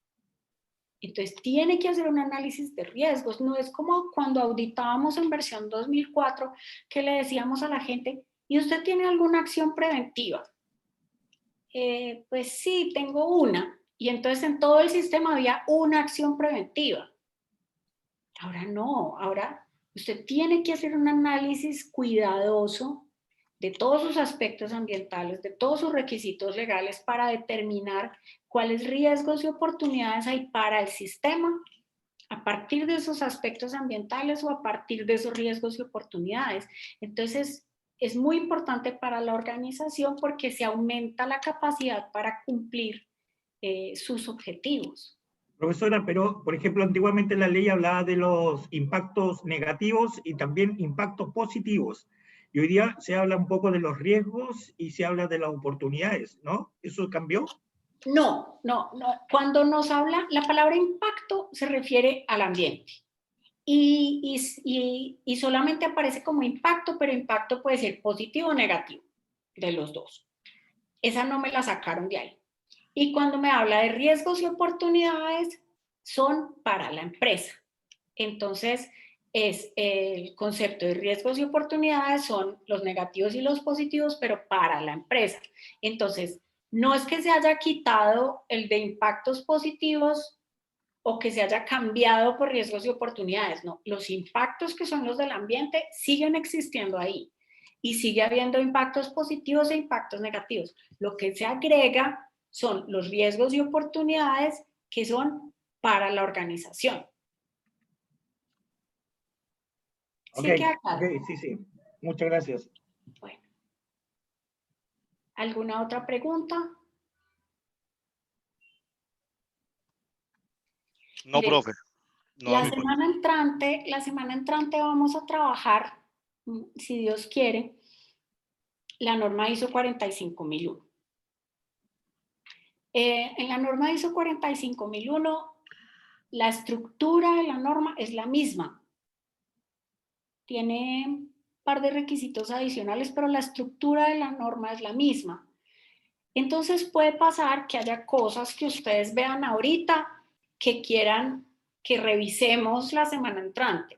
Entonces tiene que hacer un análisis de riesgos, no es como cuando auditábamos en versión 2004 que le decíamos a la gente, ¿y usted tiene alguna acción preventiva? Pues sí, tengo una. Y entonces en todo el sistema había una acción preventiva. Ahora no, ahora usted tiene que hacer un análisis cuidadoso de todos sus aspectos ambientales, de todos sus requisitos legales para determinar cuáles riesgos y oportunidades hay para el sistema a partir de esos aspectos ambientales o a partir de esos riesgos y oportunidades. Entonces, es muy importante para la organización porque se aumenta la capacidad para cumplir sus objetivos. Profesora, pero por ejemplo, antiguamente la ley hablaba de los impactos negativos y también impactos positivos. Y hoy día se habla un poco de los riesgos y se habla de las oportunidades, ¿no? ¿Eso cambió? No. Cuando nos habla, la palabra impacto se refiere al ambiente. Y solamente aparece como impacto, pero impacto puede ser positivo o negativo, de los dos. Esa no me la sacaron de ahí. Y cuando me habla de riesgos y oportunidades, son para la empresa. Entonces, es el concepto de riesgos y oportunidades son los negativos y los positivos, pero para la empresa. Entonces, no es que se haya quitado el de impactos positivos o que se haya cambiado por riesgos y oportunidades, no. Los impactos que son los del ambiente siguen existiendo ahí y sigue habiendo impactos positivos e impactos negativos. Lo que se agrega son los riesgos y oportunidades que son para la organización. Ok, ¿Sí queda claro? ok, sí. Muchas gracias. Bueno. ¿Alguna otra pregunta? No, Miren, profe. No, la semana entrante vamos a trabajar, si Dios quiere, la norma ISO 45001. En la norma ISO 45001, la estructura de la norma es la misma. Tiene un par de requisitos adicionales, pero la estructura de la norma es la misma. Entonces puede pasar que haya cosas que ustedes vean ahorita que quieran que revisemos la semana entrante,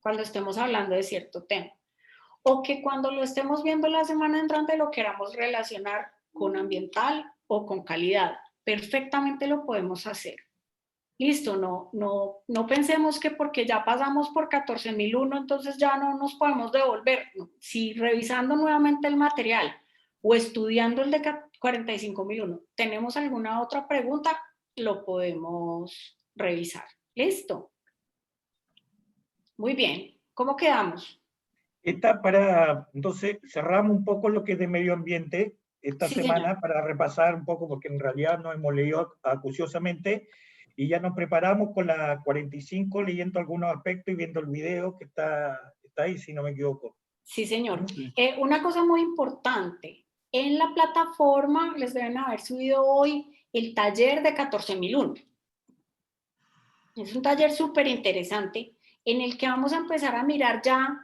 cuando estemos hablando de cierto tema. O que cuando lo estemos viendo la semana entrante lo queramos relacionar con ambiental o con calidad. Perfectamente lo podemos hacer. Listo, no pensemos que porque ya pasamos por 14.001, entonces ya no nos podemos devolver. No. Si revisando nuevamente el material o estudiando el de 45.001, tenemos alguna otra pregunta, lo podemos revisar. Listo. Muy bien. ¿Cómo quedamos? Entonces, cerramos un poco lo que es de medio ambiente esta Sí, semana señor. para repasar un poco, porque en realidad nos hemos leído acuciosamente y ya nos preparamos con la 45, leyendo algunos aspectos y viendo el video que está ahí, si no me equivoco. Sí, señor. Sí. Una cosa muy importante, en la plataforma les deben haber subido hoy el taller de 14.001. Es un taller súper interesante en el que vamos a empezar a mirar ya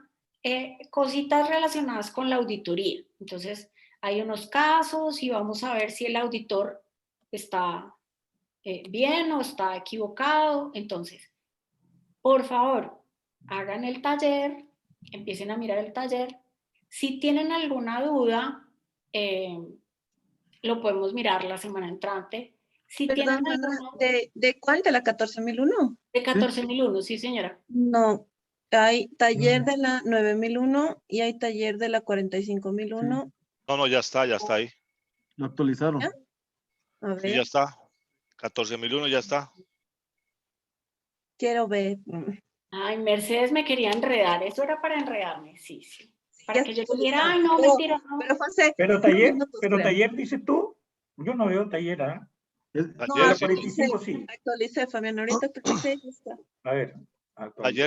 cositas relacionadas con la auditoría. Entonces, hay unos casos y vamos a ver si el auditor está bien o está equivocado. Entonces, por favor, hagan el taller, empiecen a mirar el taller. Si tienen alguna duda, lo podemos mirar la semana entrante. Si tienen Perdón, Ana, alguna ¿de cuál? ¿De la 14.001? de 14.001, sí, señora. No, hay taller de la 9.001 y hay taller de la 45.001. No, ya está ahí. Lo actualizaron. ¿Ya? A Sí, ya ver, está. 14.001 ya está. quiero ver. Ay, Mercedes me quería enredar. Eso era para enredarme, sí. Para Ya que está yo dijera, actualizado. ay, no, mentira, no. Pero José, Pero unos taller, minutos, creo. taller dices tú, yo no veo taller, ¿ah? Es- No, De la Taller, sí, actualicé, 45 sí. actualicé, Fabián, ahorita actualicé y ya está. A ver, taller